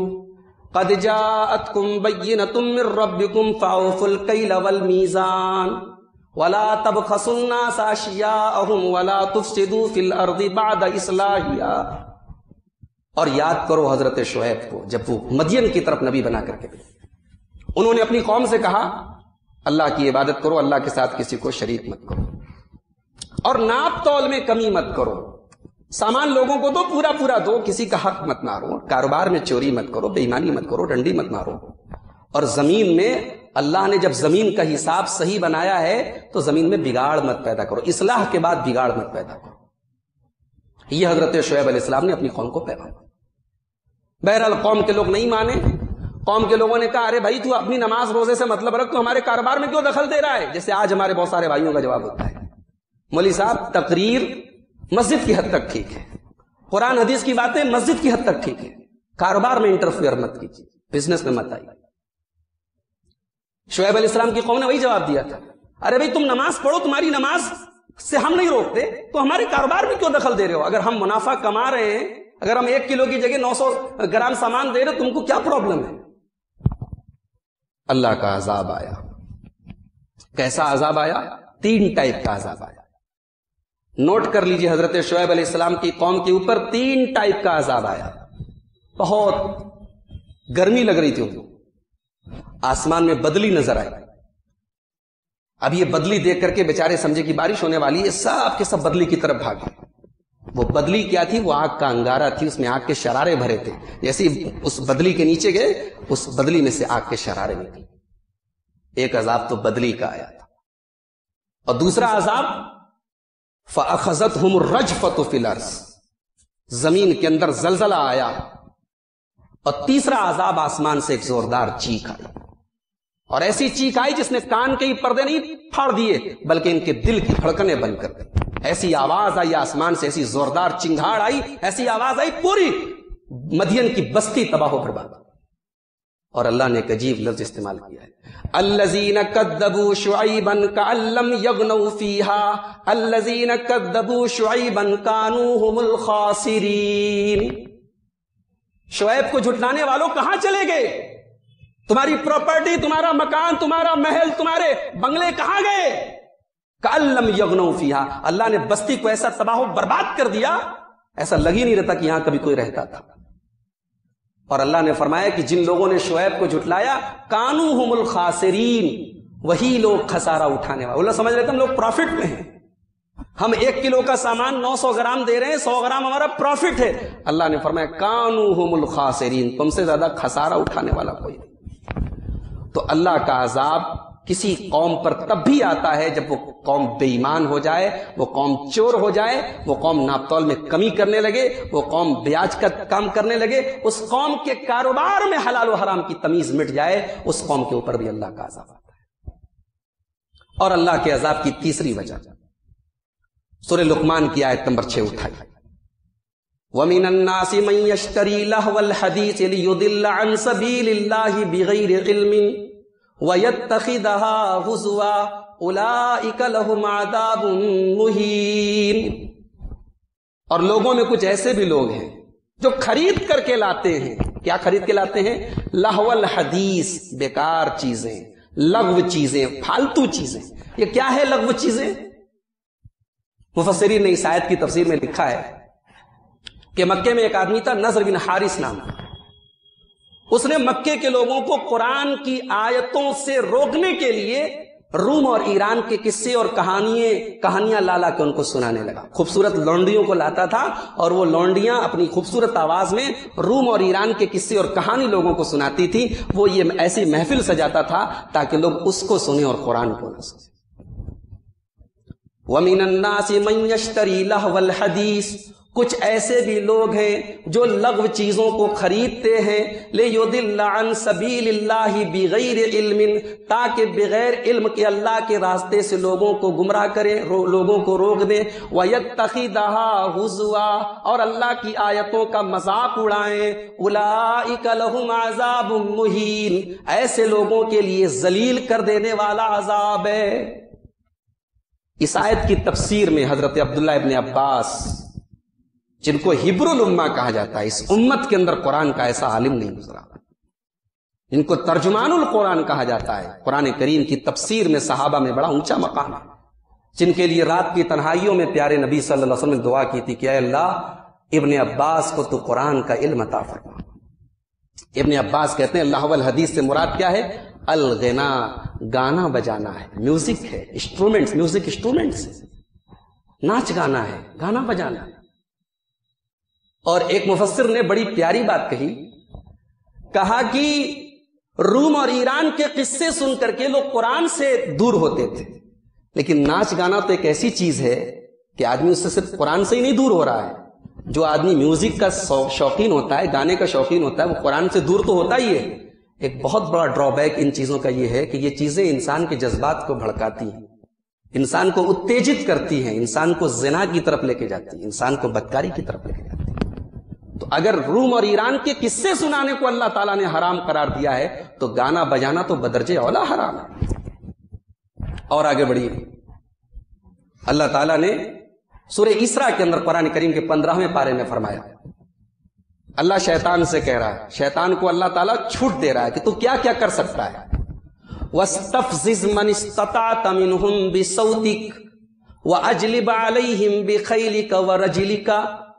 قَدْ جَاءَتْكُمْ بَيِّنَةٌ مِّن رَّبِّكُمْ فَأَوْفُوا الْكَيْلَ وَالْمِيزَانَ وَلَا تَبْخَسُوا النَّاسَ أَشْيَاءَهُمْ وَلَا تُفْسِدُوا فِي الْأَرْضِ بَعْدَ إِصْلَاحِهَا۔ اور یاد کرو حضرت شعیب کو جب وہ مدین کی طرف نبی بنا کر کے گئے، انہوں نے اپنی قوم سے کہا اللہ کی عبادت کرو، اللہ کے ساتھ کسی کو شریک مت کرو، اور ناپ تول میں کمی مت کرو، سامان لوگوں کو تو پورا پورا دو، کسی کا حق مت مارو، کاروبار میں چوری مت کرو، بے ایمانی مت کرو، ڈنڈی مت مارو۔ اور زمین میں اللہ نے جب زمین کا حساب صحیح بنایا ہے تو زمین میں بگاڑ مت پیدا کرو، اصلاح کے بعد بگاڑ مت پیدا کرو۔ یہ حضرت شعیب علیہ السلام نے اپنی قوم کو پیغام۔ بہرحال قوم کے لوگ نہیں مانے، قوم کے لوگوں نے کہا ارے بھائی تو اپنی نماز روزے سے مطلب رکھ، تو ہمارے کاروبار میں کیوں دخل دے رہا ہے؟ جیسے آج ہمارے بہت سارے بھائیوں کا جواب ہوتا ہے، مولوی صاحب تقریر مسجد کی حد تک ٹھیک ہے، قرآن حدیث کی باتیں مسجد کی حد تک ٹھیک ہے، کاروبار میں انٹرفیئر مت کیجیے، بزنس میں مت آئیے۔ شعیب علیہ السلام کی قوم نے وہی جواب دیا تھا، ارے بھائی تم نماز پڑھو، تمہاری نماز سے ہم نہیں روکتے، تو ہمارے کاروبار میں کیوں دخل دے رہے ہو؟ اگر ہم منافع کما رہے ہیں، اگر ہم 1 کلو کی جگہ 900 گرام سامان دے رہے، تم کو کیا پرابلم ہے؟ اللہ کا عذاب آیا۔ کیسا عذاب آیا؟ 3 ٹائپ کا عذاب آیا۔ نوٹ کر لیجئے، حضرت شعیب علیہ السلام کی قوم کے اوپر 3 ٹائپ کا عذاب آیا۔ بہت گرمی لگ رہی تھی ان کو، آسمان میں بدلی نظر آئی۔ اب یہ بدلی دیکھ کر کے بیچارے سمجھے کہ بارش ہونے والی ہے، سب کے سب بدلی کی طرف بھاگے۔ وہ بدلی کیا تھی؟ وہ آگ کا انگارہ تھی، اس میں آگ کے شرارے بھرے تھے۔ جیسے اس بدلی کے نیچے گئے، اس بدلی میں سے آگ کے شرارے نکلے۔ ایک عذاب تو بدلی کا آیا تھا، اور دوسرا عذاب فَأَخَذَتْهُمُ الرَّجْفَةُ فِي الْأَرْضِ، زمین کے اندر زلزلہ آیا، اور تیسرا عذاب آسمان سے ایک زوردار چیخ آئی، اور ایسی چیخ آئی جس نے کان کے ہی پردے نہیں پھاڑ دیے بلکہ ان کے دل کی دھڑکنیں بند کر دی۔ ایسی آواز آئی آسمان سے، ایسی زوردار چنگھاڑ آئی، ایسی آواز آئی، پوری مدین کی بستی تباہ و برباد۔ اور اللہ نے ایک عجیب لفظ استعمال کیا ہے، الذین کذبوا شعیبا کأن لم یغنوا فیہا الذین کذبوا شعیبا کانوا هم الخاسرین۔ شعیب کو جھٹلانے والوں کہاں چلے گئے؟ تمہاری پراپرٹی، تمہارا مکان، تمہارا محل، تمہارے بنگلے کہاں گئے؟ کأن لم یغنوا فیہا، اللہ نے بستی کو ایسا تباہ و برباد کر دیا، ایسا لگ ہی نہیں رہتا کہ یہاں کبھی کوئی رہتا تھا۔ اور اللہ نے فرمایا کہ جن لوگوں نے شعیب کو جھٹلایا، کانوا هم الخاسرین، وہی لوگ خسارہ اٹھانے والے۔ اللہ سمجھ رہے تھے ہم لوگ پروفٹ میں ہیں، ہم 1 کلو کا سامان 900 گرام دے رہے ہیں، 100 گرام ہمارا پروفٹ ہے۔ اللہ نے فرمایا کانوا هم الخاسرین، تم سے زیادہ خسارہ اٹھانے والا کوئی نہیں۔ تو اللہ کا عذاب کسی قوم پر تب بھی آتا ہے جب وہ قوم بے ایمان ہو جائے، وہ قوم چور ہو جائے، وہ قوم ناپ تول میں کمی کرنے لگے، وہ قوم بیاج کا کام کرنے لگے، اس قوم کے کاروبار میں حلال و حرام کی تمیز مٹ جائے، اس قوم کے اوپر بھی اللہ کا عذاب آتا ہے۔ اور اللہ کے عذاب کی تیسری وجہ سورہ لقمان کی آیت نمبر 6 اٹھائی، وَمِنَ النَّاسِ مَن يَشْتَرِي لَهْوَ الْحَدِيثِ لِيُضِلَّ عَن سَبِيلِ اللَّهِ بِغَيْرِ عِلْمٍ وَيَتَّخِذَهَا هُزُوًا أُولَئِكَ لَهُمْ عَذَابٌ مُهِينٌ۔ اور لوگوں میں کچھ ایسے بھی لوگ ہیں جو خرید کر کے لاتے ہیں۔ کیا خرید کے لاتے ہیں؟ لہو الحدیث، بیکار چیزیں، لغو چیزیں، فالتو چیزیں۔ یہ کیا ہے لغو چیزیں؟ مفسرین نے اس آیت کی تفسیر میں لکھا ہے کہ مکے میں ایک آدمی تھا نضر بن حارث نام کا، اس نے مکے کے لوگوں کو قرآن کی آیتوں سے روکنے کے لیے روم اور ایران کے قصے اور کہانیاں لا کے ان کو سنانے لگا۔ خوبصورت لونڈیوں کو لاتا تھا اور وہ لونڈیاں اپنی خوبصورت آواز میں روم اور ایران کے قصے اور کہانی لوگوں کو سناتی تھی۔ وہ یہ ایسی محفل سجاتا تھا تاکہ لوگ اس کو سنیں اور قرآن کو نہ سنیں۔ وَمِنَ النَّاسِ مَن يَشْتَرِي لَهْوَ الْحَدِيثِ، کچھ ایسے بھی لوگ ہیں جو لغو چیزوں کو خریدتے ہیں، لِيُضِلَّ عَن سَبِيلِ اللَّهِ بِغَيْرِ عِلْمٍ، تاکہ بغیر علم کے اللہ کے راستے سے لوگوں کو گمراہ کریں، لوگوں کو روک دیں، وَيَتَّخِذَهَا هُزُوًا، اور اللہ کی آیتوں کا مذاق اڑائیں، أُولَئِكَ لَهُمْ عَذَابٌ مُهِينٌ، ایسے لوگوں کے لیے ذلیل کر دینے والا عذاب ہے۔ اس آیت کی تفسیر میں حضرت عبداللہ ابن عباس، جن کو حبر الامہ کہا جاتا ہے، اس امت کے اندر قرآن کا ایسا عالم نہیں گزرا، جن کو ترجمان القرآن کہا جاتا ہے، قرآن کریم کی تفسیر میں صحابہ میں بڑا اونچا مقام ہے، جن کے لیے رات کی تنہائیوں میں پیارے نبی صلی اللہ علیہ وسلم نے دعا کی تھی کہ اے اللہ ابن عباس کو تو قرآن کا علم عطا فرما۔ ابن عباس کہتے ہیں اللہ والحدیث سے مراد کیا ہے؟ الغنا، گانا بجانا ہے، میوزک ہے، انسٹرومنٹس، میوزک انسٹرومنٹس، ناچ گانا ہے، گانا بجانا ہے۔ اور ایک مفسر نے بڑی پیاری بات کہا کہ روم اور ایران کے قصے سن کر کے لوگ قرآن سے دور ہوتے تھے، لیکن ناچ گانا تو ایک ایسی چیز ہے کہ آدمی اس سے صرف قرآن سے ہی نہیں دور ہو رہا ہے۔ جو آدمی میوزک کا شوقین ہوتا ہے، گانے کا شوقین ہوتا ہے، وہ قرآن سے دور تو ہوتا ہی ہے۔ ایک بہت بڑا ڈرا بیک ان چیزوں کا یہ ہے کہ یہ چیزیں انسان کے جذبات کو بھڑکاتی ہیں، انسان کو اتیجت کرتی ہیں، انسان کو زنا کی طرف لے کے جاتی ہیں، انسان کو بدکاری کی طرف لے کے جاتی ہیں۔ تو اگر روم اور ایران کے قصے سنانے کو اللہ تعالیٰ نے حرام قرار دیا ہے تو گانا بجانا تو بدرجہ اولا حرام ہے۔ اور آگے بڑھیے، اللہ تعالیٰ نے سورہ اسراء کے اندر قرآن کریم کے 15ویں پارے میں فرمایا، اللہ شیطان سے کہہ رہا ہے، شیطان کو اللہ تعالیٰ چھوٹ دے رہا ہے کہ تو کیا کیا کر سکتا ہے۔ وَاسْتَفْزِزْ مَنِ اسْتَطَعْتَ مِنْهُمْ بِصَوْتِكَ وَأَجْلِبْ عَلَيْهِمْ بِخَيْلِكَ وَرَجِلِكَ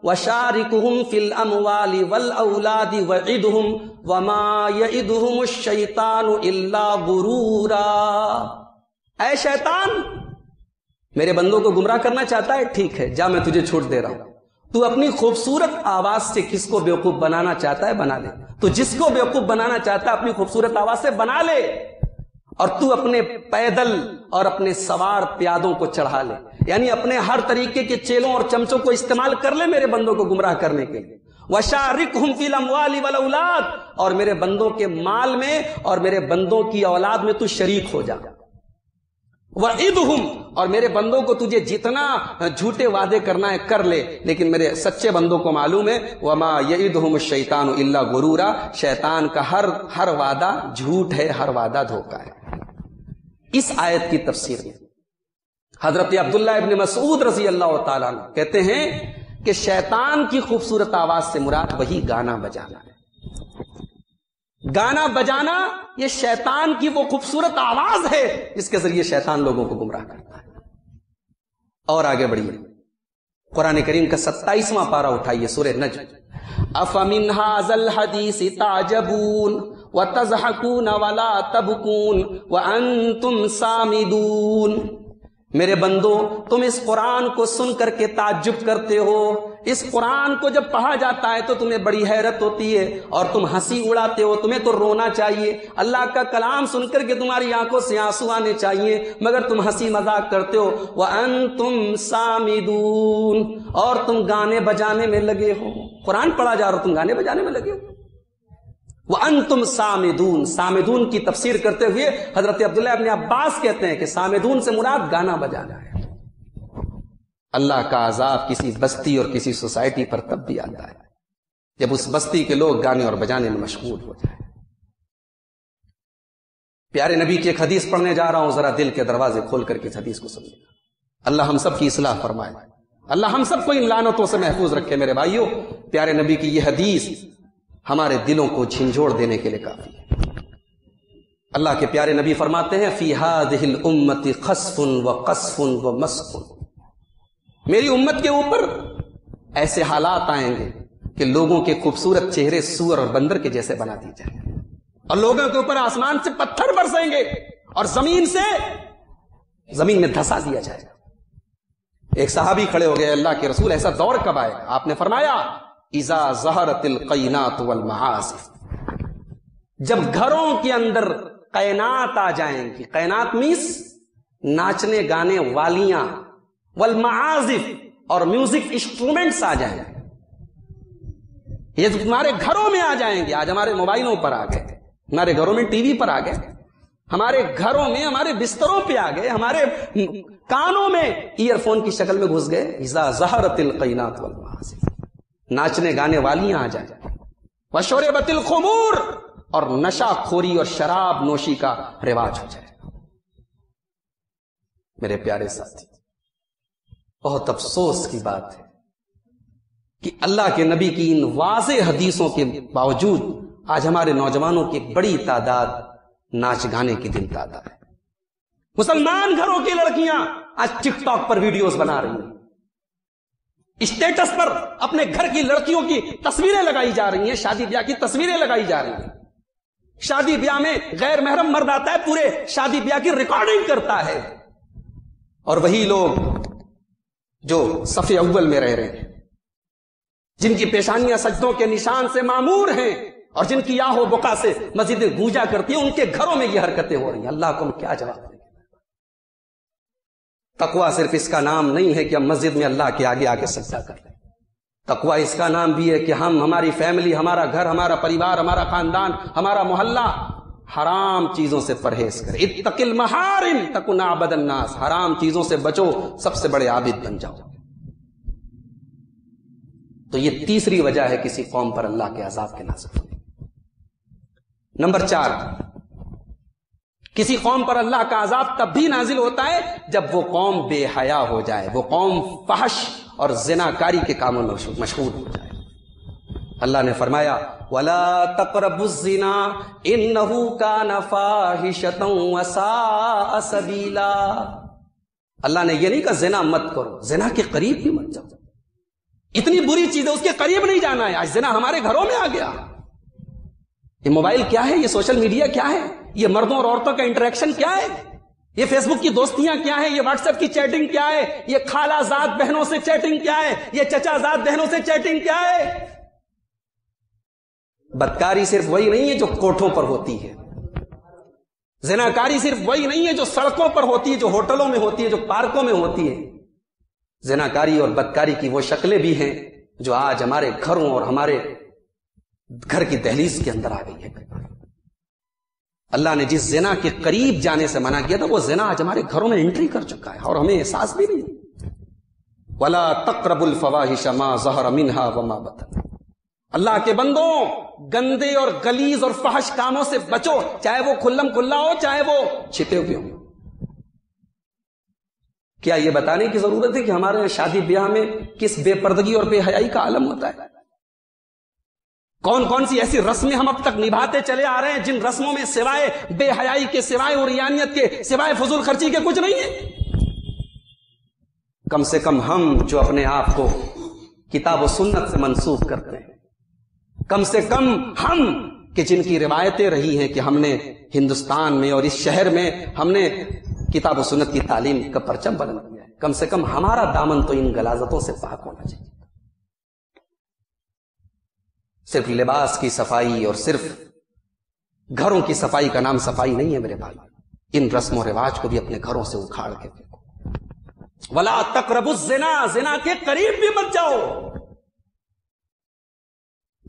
وَشَارِكُهُمْ فِي الْأَمْوَالِ وَالْأَوْلَادِ وَعِدْهُمْ وَمَا يَعِدُهُمُ الشَّيْطَانُ إِلَّا غُرُورًا۔ اے شیطان، میرے بندوں کو گمراہ کرنا چاہتا ہے، ٹھیک ہے، جا میں تجھے چھوٹ دے رہا ہوں۔ تو اپنی خوبصورت آواز سے کس کو بیوقوف بنانا چاہتا ہے بنا لے، تو جس کو بیوقوف بنانا چاہتا ہے اپنی خوبصورت آواز سے بنا لے، اور تو اپنے پیدل اور اپنے سوار پیادوں کو چڑھا لے، یعنی اپنے ہر طریقے کے چیلوں اور چمچوں کو استعمال کر لے میرے بندوں کو گمراہ کرنے کے لیے۔ وَشَارِكْهُمْ فِي الْأَمْوَالِ وَالْأَوْلَادِ، اور میرے بندوں کے مال میں اور میرے بندوں کی اولاد میں تو شریک ہو جا۔ وَعِدْهُمْ، اور میرے بندوں کو تجھے جتنا جھوٹے وعدے کرنا ہے کر لے، لیکن میرے سچے بندوں کو معلوم ہے وَمَا يَعِدُهُمُ الشَّيْطَانُ إِلَّا غُرُورًا، شیطان کا ہر وعدہ جھوٹ ہے، ہر وعدہ دھوکہ ہے۔ اس آیت کی تفسیر میں حضرت عبداللہ ابن مسعود رضی اللہ تعالیٰ عنہ کہتے ہیں کہ شیطان کی خوبصورت آواز سے مراد وہی گانا بجانا ہے۔ گانا بجانا یہ شیطان کی وہ خوبصورت آواز ہے جس کے ذریعے شیطان لوگوں کو گمراہ کرتا ہے۔ اور آگے بڑھیے، قرآن کریم کا 27واں پارہ اٹھائیے، سورہ نجم۔ افمن ھذا الحدیث تعجبون وتضحکون ولا تبکون وانتم صامدون۔ میرے بندو، تم اس قرآن کو سن کر کے تعجب کرتے ہو، اس قرآن کو جب پڑھا جاتا ہے تو تمہیں بڑی حیرت ہوتی ہے اور تم ہنسی اڑاتے ہو، تمہیں تو رونا چاہیے، اللہ کا کلام سن کر کے تمہاری آنکھوں سے آنسو آنے چاہیے، مگر تم ہنسی مذاق کرتے ہو۔ وَأَنْتُمْ سَامِدُونَ، اور تم گانے بجانے میں لگے ہو، قرآن پڑھا جا رہا ہو، تم گانے بجانے میں لگے ہو۔ وَأَنْتُمْ سَامِدُونَ، سامدون کی تفسیر کرتے ہوئے حضرت عبداللہ ابن عباس کہتے ہیں کہ سامدون سے مراد گانا بجانا ہے۔ اللہ کا عذاب کسی بستی اور کسی سوسائٹی پر تب بھی آتا ہے جب اس بستی کے لوگ گانے اور بجانے میں مشغول ہو جائیں۔ پیارے نبی کی ایک حدیث پڑھنے جا رہا ہوں، ذرا دل کے دروازے کھول کر کے اس حدیث کو سمجھیں۔ اللہ ہم سب کی اصلاح فرمائے، اللہ ہم سب کو ان لعنتوں سے محفوظ رکھے۔ میرے بھائیوں، پیارے نبی کی یہ حدیث ہمارے دلوں کو جھنجھوڑ دینے کے لیے کافی ہے۔ اللہ کے پیارے نبی فرماتے ہیں فی ہذہ الامۃ خسف وقصف ومسخ، میری امت کے اوپر ایسے حالات آئیں گے کہ لوگوں کے خوبصورت چہرے سور اور بندر کے جیسے بنا دیے جائیں گے، اور لوگوں کے اوپر آسمان سے پتھر برسیں گے اور زمین میں دھسا دیا جائے گا۔ ایک صحابی کھڑے ہو گئے، اللہ کے رسول ایسا دور کب آئے گا؟ آپ نے فرمایا اذا ظہرت القینات والمعازف، جب گھروں کے اندر قینات آ جائیں گی۔ قینات مینس ناچنے گانے والیاں، والمعازف اور میوزک انسٹرومنٹس آ جائیں گے، یہ تمہارے گھروں میں آ جائیں گے۔ آج ہمارے موبائلوں پر آ گئے، ہمارے گھروں میں ٹی وی پر آ گئے، ہمارے گھروں میں ہمارے بستروں پہ آ گئے، ہمارے کانوں میں ایئر فون کی شکل میں گھس گئے۔ اذا ظہرت القینات والمعازف، ناچنے گانے والیاں آ جائیں، وشربت الخمور، اور نشہ خوری اور شراب نوشی کا رواج ہو جائے گا۔ میرے پیارے ساتھی، بہت افسوس کی بات ہے کہ اللہ کے نبی کی ان واضح حدیثوں کے باوجود آج ہمارے نوجوانوں کی ایک بڑی تعداد ناچ گانے کی دل دادا ہے۔ مسلمان گھروں کی لڑکیاں آج ٹک ٹاک پر ویڈیوز بنا رہی ہیں، اسٹیٹس پر اپنے گھر کی لڑکیوں کی تصویریں لگائی جا رہی ہیں، شادی بیاہ کی تصویریں لگائی جا رہی ہیں۔ شادی بیاہ میں غیر محرم مرد آتا ہے، پورے شادی بیاہ کی ریکارڈنگ کرتا ہے، اور وہی لوگ جو صف اول میں رہ رہے ہیں، جن کی پیشانیاں سجدوں کے نشان سے معمور ہیں اور جن کی آہ و بکا سے مسجدیں گونجا کرتی ہیں، ان کے گھروں میں یہ حرکتیں ہو رہی ہیں۔ اللہ کو ہم کیا جواب دیں؟ تقویٰ صرف اس کا نام نہیں ہے کہ ہم مسجد میں اللہ کے آگے آگے سجدہ کر رہے ہیں، تقویٰ اس کا نام بھی ہے کہ ہماری فیملی، ہمارا گھر، ہمارا پریوار، ہمارا خاندان، ہمارا محلہ حرام چیزوں سے پرہیز کرے۔ اتق المحارم تکن اعبد الناس، حرام چیزوں سے بچو، سب سے بڑے عابد بن جاؤ۔ تو یہ تیسری وجہ ہے کسی قوم پر اللہ کے عذاب کے نازل ہونے۔ نمبر 4، کسی قوم پر اللہ کا عذاب تب بھی نازل ہوتا ہے جب وہ قوم بے حیا ہو جائے، وہ قوم فحش اور زناکاری کے کاموں میں مشغول ہو جائے۔ اللہ نے فرمایا وَلَا تَقْرَبُوا الزِّنَا إِنَّهُ كَانَ فَاحِشَةً وَسَاءَ سَبِيلًا۔ اللہ نے یہ نہیں کہا زنا مت کرو، زنا کے قریب بھی مت جاؤ، اتنی بری چیز ہے اس کے قریب نہیں جانا ہے۔ آج زنا ہمارے گھروں میں آ گیا۔ یہ موبائل کیا ہے، یہ سوشل میڈیا کیا ہے، یہ مردوں اور عورتوں کا انٹریکشن کیا ہے، یہ فیس بک کی دوستیاں کیا ہیں، یہ واٹس ایپ کی چیٹنگ کیا ہے، یہ خالہ زاد بہنوں سے چیٹنگ کیا ہے، یہ چچا زاد بہنوں سے چیٹنگ کیا ہے۔ بدکاری صرف وہی نہیں ہے جو کوٹھوں پر ہوتی ہے، زناکاری صرف وہی نہیں ہے جو سڑکوں پر ہوتی ہے، جو ہوٹلوں میں ہوتی ہے، جو پارکوں میں ہوتی ہے۔ زناکاری اور بدکاری کی وہ شکلیں بھی ہیں جو آج ہمارے گھروں اور ہمارے گھر کی دہلیز کے اندر آ گئی ہے۔ اللہ نے جس زنا کے قریب جانے سے منع کیا تھا، وہ زنا آج ہمارے گھروں میں انٹری کر چکا ہے اور ہمیں احساس بھی نہیں۔ وَلَا تَقْرَبُوا الْفَوَاحِشَ مَا ظَهَرَ مِنْهَا وَمَا بَطَنَ۔ اللہ کے بندوں، گندے اور غلیظ اور فحش کاموں سے بچو، چاہے وہ کھلم کھلا ہو، چاہے وہ چھپے ہوئے ہوں۔ کیا یہ بتانے کی ضرورت ہے کہ ہمارے یہاں شادی بیاہ میں کس بے پردگی اور بے حیائی کا عالم ہوتا ہے؟ کون کون سی ایسی رسمیں ہم اب تک نبھاتے چلے آ رہے ہیں جن رسموں میں سوائے بے حیائی کے، سوائے عریانیت کے، سوائے فضول خرچی کے کچھ نہیں ہے۔ کم سے کم ہم جو اپنے آپ کو کتاب و سنت سے منسوب کرتے ہیں، کم سے کم ہم کہ جن کی روایتیں رہی ہیں کہ ہم نے ہندوستان میں اور اس شہر میں ہم نے کتاب و سنت کی تعلیم کا پرچم بلند کیا ہے، کم سے کم ہمارا دامن تو ان غلاظتوں سے پاک ہونا چاہیے۔ صرف لباس کی صفائی اور صرف گھروں کی صفائی کا نام صفائی نہیں ہے میرے بھائی، ان رسم و رواج کو بھی اپنے گھروں سے اکھاڑ کے پھینکو۔ وَلَا تَقْرَبُوا الزِّنَا، زنا کے قریب بھی مت جاؤ۔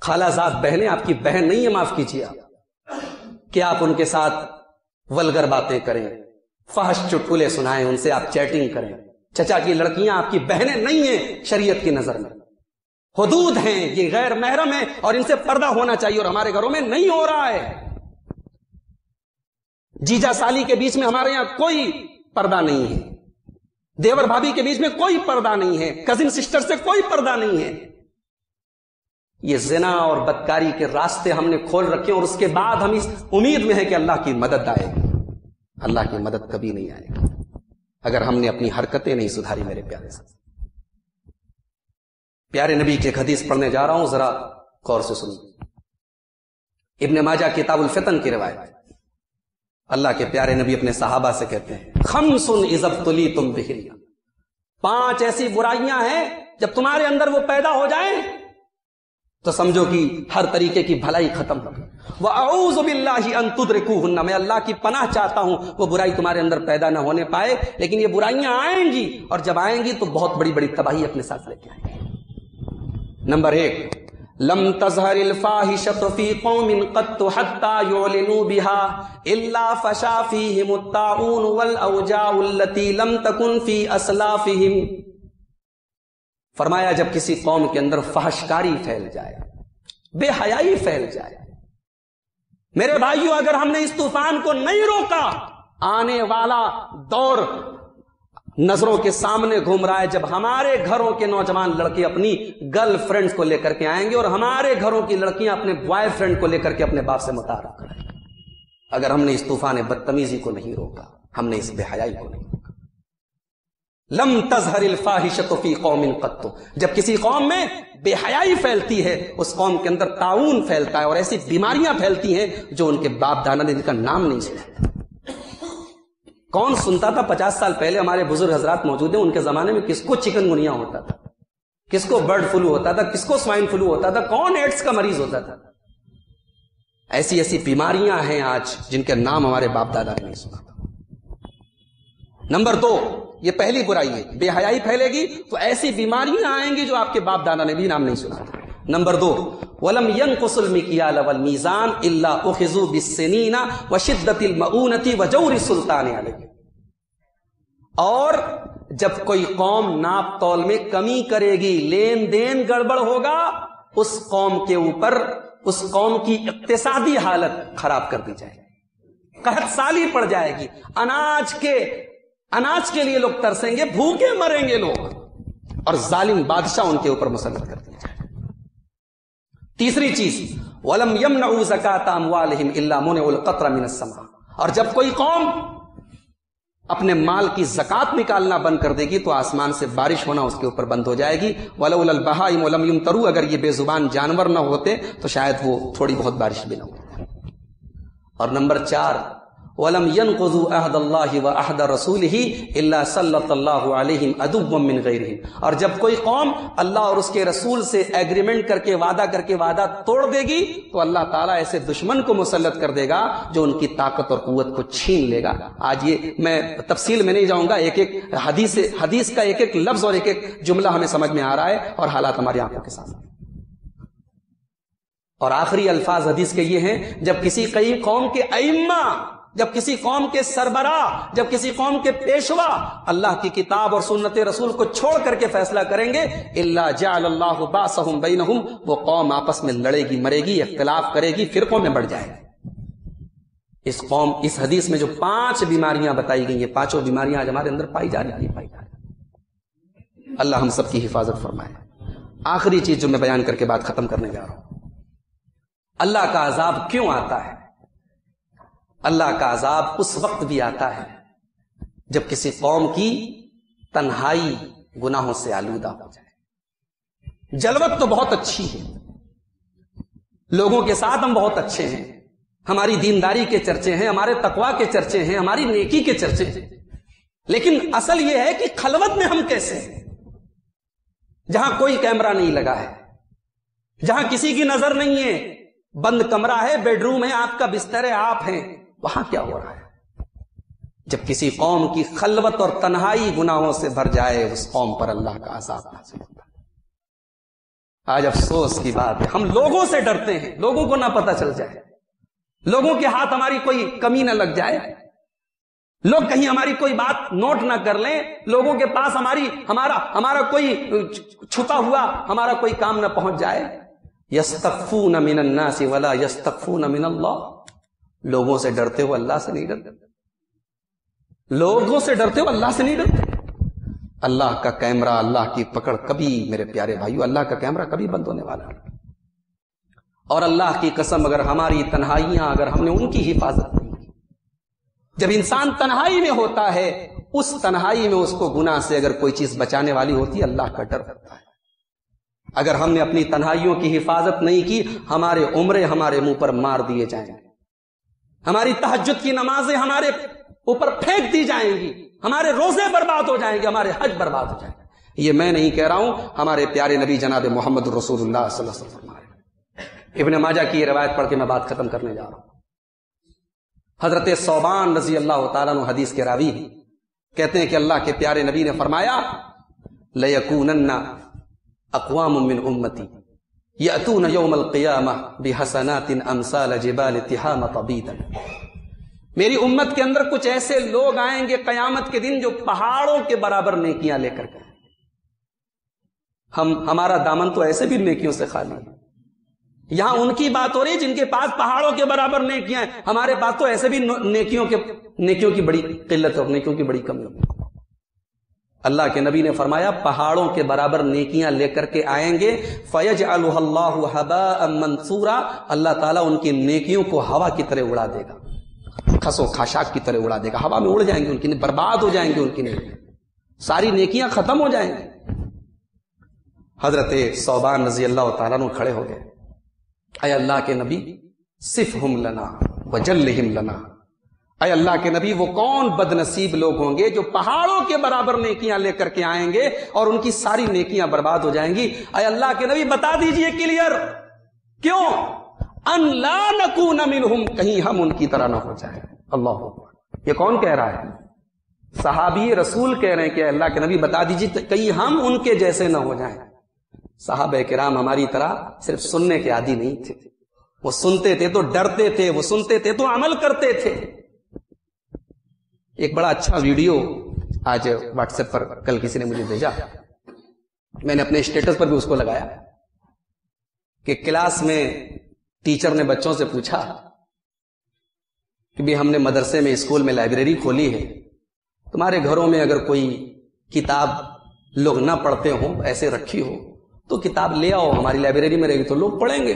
خالہ زاد بہنیں آپ کی بہن نہیں ہے، معاف کیجیے آپ، کہ آپ ان کے ساتھ ولگر باتیں کریں، فحش چٹکلے سنائیں، ان سے آپ چیٹنگ کریں، چچا کی لڑکیاں آپ کی بہنیں نہیں ہیں شریعت کی نظر میں، حدود ہیں، یہ غیر محرم ہیں اور ان سے پردہ ہونا چاہیے، اور ہمارے گھروں میں نہیں ہو رہا ہے۔ جیجا سالی کے بیچ میں ہمارے یہاں کوئی پردہ نہیں ہے، دیور بھابھی کے بیچ میں کوئی پردہ نہیں ہے، کزن سسٹر سے کوئی پردہ نہیں ہے۔ یہ زنا اور بدکاری کے راستے ہم نے کھول رکھے، اور اس کے بعد ہم اس امید میں ہے کہ اللہ کی مدد آئے گی۔ اللہ کی مدد کبھی نہیں آئے گی اگر ہم نے اپنی حرکتیں نہیں سدھاری۔ میرے پیارے سے پیارے نبی کی ایک حدیث پڑھنے جا رہا ہوں، ذرا غور سے سنیں۔ ابن ماجہ کتاب الفتن کی روایت، اللہ کے پیارے نبی اپنے صحابہ سے کہتے ہیں خمس اذا ابتلیتم بہن، 5 ایسی برائیاں ہیں جب تمہارے اندر وہ پیدا ہو جائیں تو سمجھو کہ ہر طریقے کی بھلائی ختم ہو گئی۔ وَأَعُوذُ بِاللَّهِ أَن تُدْرِكُوهُنَّ، میں اللہ کی پناہ چاہتا ہوں وہ برائی تمہارے اندر پیدا نہ ہونے پائے، لیکن یہ برائیاں آئیں گی، اور جب آئیں گی تو بہت بڑی بڑی تباہی اپنے ساتھ لے کے آئیں گی۔ نمبر 1، لم تظہر الفاحشۃ فی قوم قط حتی یعلنوا بها الا فشا فیہم الطاعون والاوجاع التي لم تکن فی اسلافہم۔ فرمایا جب کسی قوم کے اندر فحش کاری پھیل جائے، بے حیائی پھیل جائے، میرے بھائیو اگر ہم نے اس طوفان کو نہیں روکا، آنے والا دور نظروں کے سامنے گھوم رہا ہے، جب ہمارے گھروں کے نوجوان لڑکے اپنی گرل فرینڈ کو لے کر کے آئیں گے اور ہمارے گھروں کی لڑکیاں اپنے بوائے فرینڈ کو لے کر کے اپنے باپ سے متعارف کریں گے۔ اگر ہم نے اس طوفان بدتمیزی کو نہیں روکا، ہم نے اس بے حیائی کو نہیں روکا۔ لم تظہر الفاحشۃ فی قوم قط، جب کسی قوم میں بے حیائی پھیلتی ہے اس قوم کے اندر طاعون پھیلتا ہے اور ایسی بیماریاں پھیلتی ہیں جو ان کے باپ دادا نے ان کا نام نہیں سنا۔ کون سنتا تھا 50 سال پہلے ہمارے بزرگ حضرات موجود ہیں، ان کے زمانے میں کس کو چکن گنیا ہوتا تھا، کس کو برڈ فلو ہوتا تھا، کس کو سوائن فلو ہوتا تھا، کون ایڈز کا مریض ہوتا تھا۔ ایسی ایسی بیماریاں ہیں آج جن کے نام ہمارے باپ دادا نے نہیں سنا تھا۔ نمبر 2، یہ پہلی برائی ہے، بے حیائی پھیلے گی تو ایسی بیماریاں آئیں گی جو آپ کے باپ دادا نے بھی نام نہیں سنا تھا۔ نمبر 2، وَلَمْ يَنْقُصُ الْمِكْيَالَ وَالْمِيزَانَ إِلَّا أُخِذُوا بِالسِّنِينَ وَشِدَّةِ الْمَؤُونَةِ وَجَوْرِ السُّلْطَانِ عَلَيْهِمْ، اور جب کوئی قوم ناپ تول میں کمی کرے گی، لین دین گڑبڑ ہوگا، اس قوم کے اوپر اس قوم کی اقتصادی حالت خراب کر دی جائے گی، قحط سالی پڑ جائے گی، اناج کے لیے لوگ ترسیں گے، بھوکے مریں گے لوگ، اور ظالم بادشاہ ان کے اوپر مسلط کر دیا جائے۔ تیسری چیز، وَلَمْ يَمْنَعُوا زَكَاةَ أَمْوَالِهِمْ إِلَّا مُنِعُوا الْقَطْرَ مِنَ السَّمَاءِ، اور جب کوئی قوم اپنے مال کی زکات نکالنا بند کر دے گی تو آسمان سے بارش ہونا اس کے اوپر بند ہو جائے گی۔ وَلَوْلَا الْبَهَائِمُ وَلَمْ يُمْطَرُوا، اگر یہ بے زبان جانور نہ ہوتے تو شاید وہ تھوڑی بہت بارش بھی نہ ہوتی۔ اور نمبر 4، وَلَمْ يَنْقُضُوا عَهْدَ اللَّهِ وَعَهْدَ رَسُولِهِ إِلَّا سَلَّطَ اللَّهُ عَلَيْهِمْ عَدُوًّا مِّنْ غَيْرِهِمْ، اور جب کوئی قوم اللہ اور اس کے رسول سے ایگریمنٹ کر کے وعدہ توڑ دے گی تو اللہ تعالیٰ ایسے دشمن کو مسلط کر دے گا جو ان کی طاقت اور قوت کو چھین لے گا۔ آج یہ میں تفصیل میں نہیں جاؤں گا، ایک ایک حدیث کا ایک ایک لفظ اور ایک ایک جملہ ہمیں سمجھ میں آ رہا ہے اور حالات ہماری آنکھوں کے سامنے۔ اور آخری الفاظ حدیث کے یہ ہیں، جب کسی قوم کے ائمہ، جب کسی قوم کے سربراہ، جب کسی قوم کے پیشوا اللہ کی کتاب اور سنت رسول کو چھوڑ کر کے فیصلہ کریں گے، الا جعل اللہ باسہم بینہم، وہ قوم آپس میں لڑے گی، مرے گی، اختلاف کرے گی، فرقوں میں بڑھ جائے گی۔ اس حدیث میں جو 5 بیماریاں بتائی گئی ہیں، 5 بیماریاں آج ہمارے اندر پائی جا رہی ہیں۔ اللہ ہم سب کی حفاظت فرمائے۔ آخری چیز جو میں بیان کر کے بات ختم کرنے جا رہا ہوں، اللہ کا عذاب کیوں آتا ہے؟ اللہ کا عذاب اس وقت بھی آتا ہے جب کسی قوم کی تنہائی گناہوں سے آلودہ ہو جائے۔ جلوت تو بہت اچھی ہے، لوگوں کے ساتھ ہم بہت اچھے ہیں، ہماری دینداری کے چرچے ہیں، ہمارے تقوی کے چرچے ہیں، ہماری نیکی کے چرچے ہیں، لیکن اصل یہ ہے کہ خلوت میں ہم کیسے ہیں، جہاں کوئی کیمرہ نہیں لگا ہے، جہاں کسی کی نظر نہیں ہے، بند کمرہ ہے، بیڈ روم ہے، آپ کا بستر ہے، آپ ہیں، وہاں کیا ہو رہا ہے؟ جب کسی قوم کی خلوت اور تنہائی گناہوں سے بھر جائے، اس قوم پر اللہ کا عذاب نازل ہوتا ہے۔ آج افسوس کی بات ہے، ہم لوگوں سے ڈرتے ہیں، لوگوں کو نہ پتہ چل جائے، لوگوں کے ہاتھ ہماری کوئی کمی نہ لگ جائے، لوگ کہیں ہماری کوئی بات نوٹ نہ کر لیں، لوگوں کے پاس ہمارا کوئی چھپا ہوا ہمارا کوئی کام نہ پہنچ جائے. یستخفون من الناس ولا یستخفون من اللہ. لوگوں سے ڈرتے ہو اللہ سے نہیں ڈرتے. لوگوں سے ڈرتے ہو اللہ سے نہیں ڈرتے. اللہ کا کیمرہ، اللہ کی پکڑ کبھی، میرے پیارے بھائیو، اللہ کا کیمرہ کبھی بند ہونے والا نہیں. اور اللہ کی قسم، اگر ہماری تنہائیاں، اگر ہم نے ان کی حفاظت نہیں کی، جب انسان تنہائی میں ہوتا ہے، اس تنہائی میں اس کو گناہ سے اگر کوئی چیز بچانے والی ہوتی ہے، اللہ کا ڈر ہوتا ہے. اگر ہم نے اپنی تنہائیوں کی حفاظت نہیں کی، ہمارے عمرے ہمارے منہ پر مار دیے جائیں گے، ہماری تہجد کی نمازیں ہمارے اوپر پھینک دی جائیں گی، ہمارے روزے برباد ہو جائیں گے، ہمارے حج برباد ہو جائیں گے. یہ میں نہیں کہہ رہا ہوں، ہمارے پیارے نبی جناب محمد رسول اللہ صلی اللہ علیہ وسلم فرمائے. ابن ماجہ کی یہ روایت پڑھ کے میں بات ختم کرنے جا رہا ہوں. حضرت ثوبان رضی اللہ تعالیٰ عنہ حدیث کے راوی ہیں، کہتے ہیں کہ اللہ کے پیارے نبی نے فرمایا لَيَكُونَنَّ اقوام من امتی یأتون یوم القیامہ بحسنات امثال جبال تہامہ بیدا. میری امت کے اندر کچھ ایسے لوگ آئیں گے قیامت کے دن جو پہاڑوں کے برابر نیکیاں لے کر کے. ہمارا دامن تو ایسے بھی نیکیوں سے خالی ہے. یہاں ان کی بات ہو رہی ہے جن کے پاس پہاڑوں کے برابر نیکیاں ہیں، ہمارے پاس تو ایسے بھی نیکیوں کی بڑی قلت اور نیکیوں کی بڑی کمی ہے. اللہ کے نبی نے فرمایا پہاڑوں کے برابر نیکیاں لے کر کے آئیں گے، فَيَجْعَلُهَا اللَّهُ هَبَاءً مَنْثُورًا. اللہ تعالیٰ ان کی نیکیوں کو ہوا کی طرح اڑا دے گا، خس و خاشاک کی طرح اڑا دے گا. ہوا میں اڑ جائیں گے، ان کی برباد ہو جائیں گے، ان کی نیکیاں، ساری نیکیاں ختم ہو جائیں گی. حضرت ثوبان رضی اللہ تعالیٰ عنہ کھڑے ہو گئے. اے اللہ کے نبی صفہم لنا وجلہم لنا. اے اللہ کے نبی وہ کون بد نصیب لوگ ہوں گے جو پہاڑوں کے برابر نیکیاں لے کر کے آئیں گے اور ان کی ساری نیکیاں برباد ہو جائیں گی. اے اللہ کے نبی بتا دیجئے کلیئر، کیوں؟ ان لا نکون منہم، کہیں ہم ان کی طرح نہ ہو جائیں. اللہ اکبر. یہ کون کہہ رہا ہے؟ صحابی رسول کہہ رہے ہیں کہ اللہ کے نبی بتا دیجئے کہیں ہم ان کے جیسے نہ ہو جائیں. صحابہ کرام ہماری طرح صرف سننے کے عادی نہیں تھے، وہ سنتے تھے تو ڈرتے تھے، وہ سنتے تھے تو عمل کرتے تھے. ایک بڑا اچھا ویڈیو آج واٹس ایپ پر کل کسی نے مجھے بھیجا، میں نے اپنے اسٹیٹس پر بھی اس کو لگایا کہ کلاس میں ٹیچر نے بچوں سے پوچھا کہ بھی ہم نے مدرسے میں اسکول میں لائبریری کھولی ہے، تمہارے گھروں میں اگر کوئی کتاب لوگ نہ پڑھتے ہوں، ایسے رکھی ہو تو کتاب لے آؤ، ہماری لائبریری میں رہے گی تو لوگ پڑھیں گے.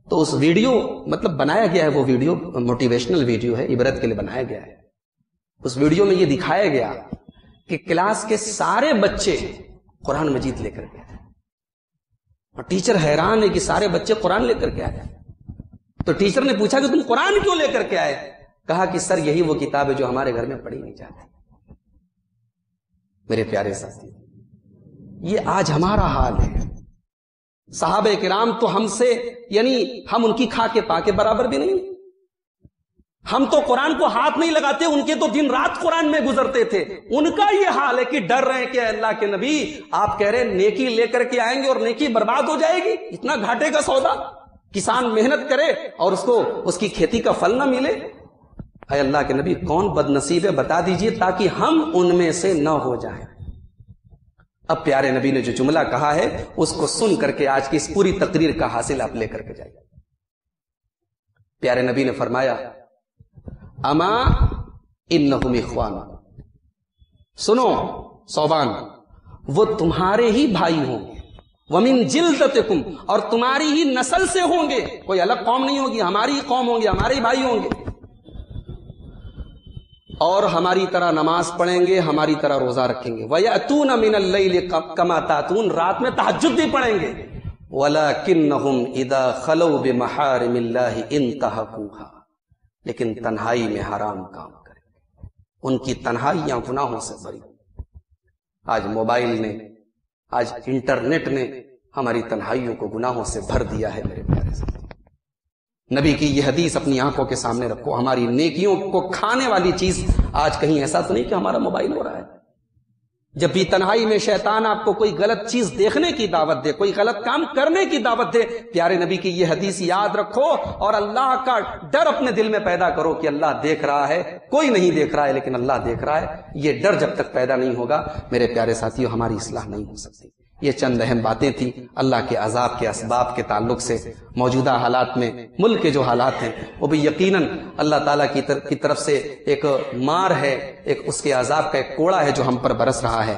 تو اس ویڈیو مطلب بنایا گیا ہے، وہ ویڈیو موٹیویشنل ویڈیو ہے، عبرت کے لیے بنایا گیا ہے. اس ویڈیو میں یہ دکھایا گیا کہ کلاس کے سارے بچے قرآن مجید لے کر کے آئے اور ٹیچر حیران ہے کہ سارے بچے قرآن لے کر کے آئے. تو ٹیچر نے پوچھا کہ تم قرآن کیوں لے کر کے آئے؟ کہا کہ سر یہی وہ کتاب ہے جو ہمارے گھر میں پڑھی نہیں جاتی. میرے پیارے ساتھی، یہ آج ہمارا حال ہے. صحابہ کرام تو ہم سے، یعنی ہم ان کی کھا کے پا کے برابر بھی نہیں. ہم تو قرآن کو ہاتھ نہیں لگاتے، ان کے تو دن رات قرآن میں گزرتے تھے. ان کا یہ حال ہے کہ ڈر رہے ہیں کہ اللہ کے نبی آپ کہہ رہے ہیں نیکی لے کر کے آئیں گے اور نیکی برباد ہو جائے گی. اتنا گھاٹے کا سودا، کسان محنت کرے اور اس کو اس کی کھیتی کا پھل نہ ملے. اے اللہ کے نبی کون بد نصیب ہے بتا دیجئے تاکہ ہم ان میں سے نہ ہو جائیں. اب پیارے نبی نے جو جملہ کہا ہے اس کو سن کر کے آج کی اس پوری تقریر کا حاصل آپ لے کر کے جائیے. پیارے نبی نے فرمایا اما انہم اخوان، سنو ثوبان، وہ تمہارے ہی بھائی ہوں گے، ومن جلدتکم، اور تمہاری ہی نسل سے ہوں گے، کوئی الگ قوم نہیں ہوگی، ہماری ہی قوم ہوں گے، ہمارے ہی بھائی ہوں گے، اور ہماری طرح نماز پڑھیں گے، ہماری طرح روزہ رکھیں گے. وَيَأْتُونَ مِنَ اللَّيْلِ كَمَا تَأْتُونَ، رات میں تہجد بھی پڑھیں گے. وَلَكِنَّهُمْ إِذَا خَلَوْا بِمَحَارِمِ اللَّهِ انْتَهَكُوهَا، لیکن تنہائی میں حرام کام کریں گے. ان کی تنہائیاں گناہوں سے بھری. آج موبائل نے، آج انٹرنیٹ نے ہماری تنہائیوں کو گناہوں سے بھر دیا ہے. میرے پیارے سے نبی کی یہ حدیث اپنی آنکھوں کے سامنے رکھو. ہماری نیکیوں کو کھانے والی چیز آج کہیں ایسا تو نہیں کہ ہمارا موبائل ہو رہا ہے. جب بھی تنہائی میں شیطان آپ کو کوئی غلط چیز دیکھنے کی دعوت دے، کوئی غلط کام کرنے کی دعوت دے، پیارے نبی کی یہ حدیث یاد رکھو اور اللہ کا ڈر اپنے دل میں پیدا کرو کہ اللہ دیکھ رہا ہے، کوئی نہیں دیکھ رہا ہے لیکن اللہ دیکھ رہا ہے۔ یہ ڈر جب تک پیدا نہیں ہوگا میرے پیارے ساتھیوں ہماری اصلاح نہیں ہو سکتی۔ یہ چند اہم باتیں تھیں اللہ کے عذاب کے اسباب کے تعلق سے۔ موجودہ حالات میں ملک کے جو حالات ہیں وہ بھی یقیناً اللہ تعالیٰ کی طرف سے ایک مار ہے، ایک اس کے عذاب کا ایک کوڑا ہے جو ہم پر برس رہا ہے۔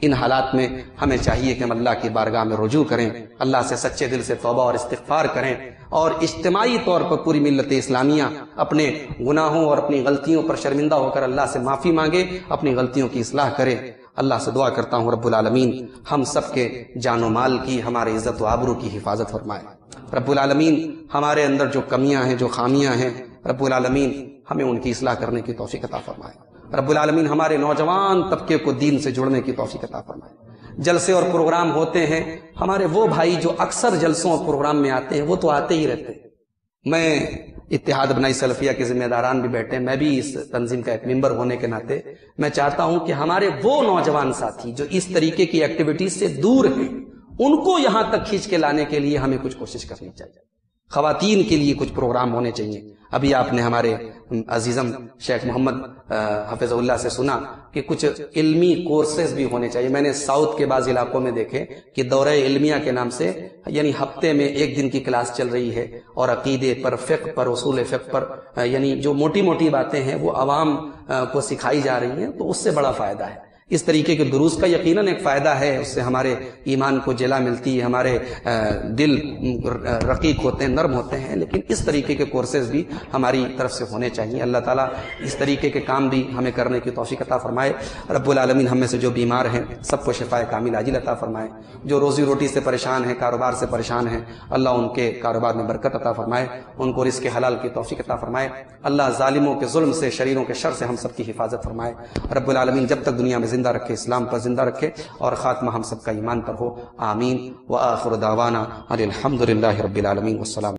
ان حالات میں ہمیں چاہیے کہ ہم اللہ کی بارگاہ میں رجوع کریں، اللہ سے سچے دل سے توبہ اور استغفار کریں، اور اجتماعی طور پر پوری ملت اسلامیہ اپنے گناہوں اور اپنی غلطیوں پر شرمندہ ہو کر اللہ سے معافی مانگے، اپنی غلطیوں کی اصلاح کرے۔ اللہ سے دعا کرتا ہوں رب العالمین ہم سب کے جان و مال کی، ہمارے عزت و آبرو کی حفاظت فرمائے۔ رب العالمین ہمارے اندر جو کمیاں ہیں، جو خامیاں ہیں، رب العالمین ہمیں ان کی اصلاح کرنے کی توفیق عطا فرمائے۔ رب العالمین ہمارے نوجوان طبقے کو دین سے جڑنے کی توفیق عطا فرمائے۔ جلسے اور پروگرام ہوتے ہیں، ہمارے وہ بھائی جو اکثر جلسوں اور پروگرام میں آتے ہیں وہ تو آتے ہی رہتے ہیں۔ میں اتحاد ابناء سلفیہ کے ذمہ داران بھی بیٹھے ہیں، میں بھی اس تنظیم کا ایک ممبر ہونے کے ناطے میں چاہتا ہوں کہ ہمارے وہ نوجوان ساتھی جو اس طریقے کی ایکٹیویٹیز سے دور ہیں ان کو یہاں تک کھینچ کے لانے کے لیے ہمیں کچھ کوشش کرنی چاہیے۔ خواتین کے لیے کچھ پروگرام ہونے چاہیے۔ ابھی آپ نے ہمارے عزیزم شیخ محمد حفظ اللہ سے سنا کہ کچھ علمی کورسز بھی ہونے چاہیے۔ میں نے ساؤتھ کے بعض علاقوں میں دیکھے کہ دورہ علمیہ کے نام سے یعنی ہفتے میں ایک دن کی کلاس چل رہی ہے اور عقیدے پر، فقہ پر، اصول فقہ پر، یعنی جو موٹی موٹی باتیں ہیں وہ عوام کو سکھائی جا رہی ہیں، تو اس سے بڑا فائدہ ہے۔ اس طریقے کے دروس کا یقیناً ایک فائدہ ہے، اس سے ہمارے ایمان کو جلا ملتی ہے، ہمارے دل رقیق ہوتے ہیں، نرم ہوتے ہیں، لیکن اس طریقے کے کورسز بھی ہماری طرف سے ہونے چاہیے۔ اللہ تعالیٰ اس طریقے کے کام بھی ہمیں کرنے کی توفیق عطا فرمائے۔ رب العالمین ہم میں سے جو بیمار ہیں سب کو شفائے کامل عاجل عطا فرمائے، جو روزی روٹی سے پریشان ہیں، کاروبار سے پریشان ہیں، اللہ ان کے کاروبار میں برکت عطا فرمائے، ان کو رزق حلال کی توفیق عطا فرمائے۔ اللہ ظالموں کے ظلم سے، شریروں کے شر سے ہم سب کی حفاظت فرمائے۔ رب العالمین جب تک دنیا میں زندہ رکھے اسلام پر زندہ رکھے اور خاتمہ ہم سب کا ایمان پر ہو، آمین۔ وآخر دعوانا الحمد للہ رب العالمین، والسلام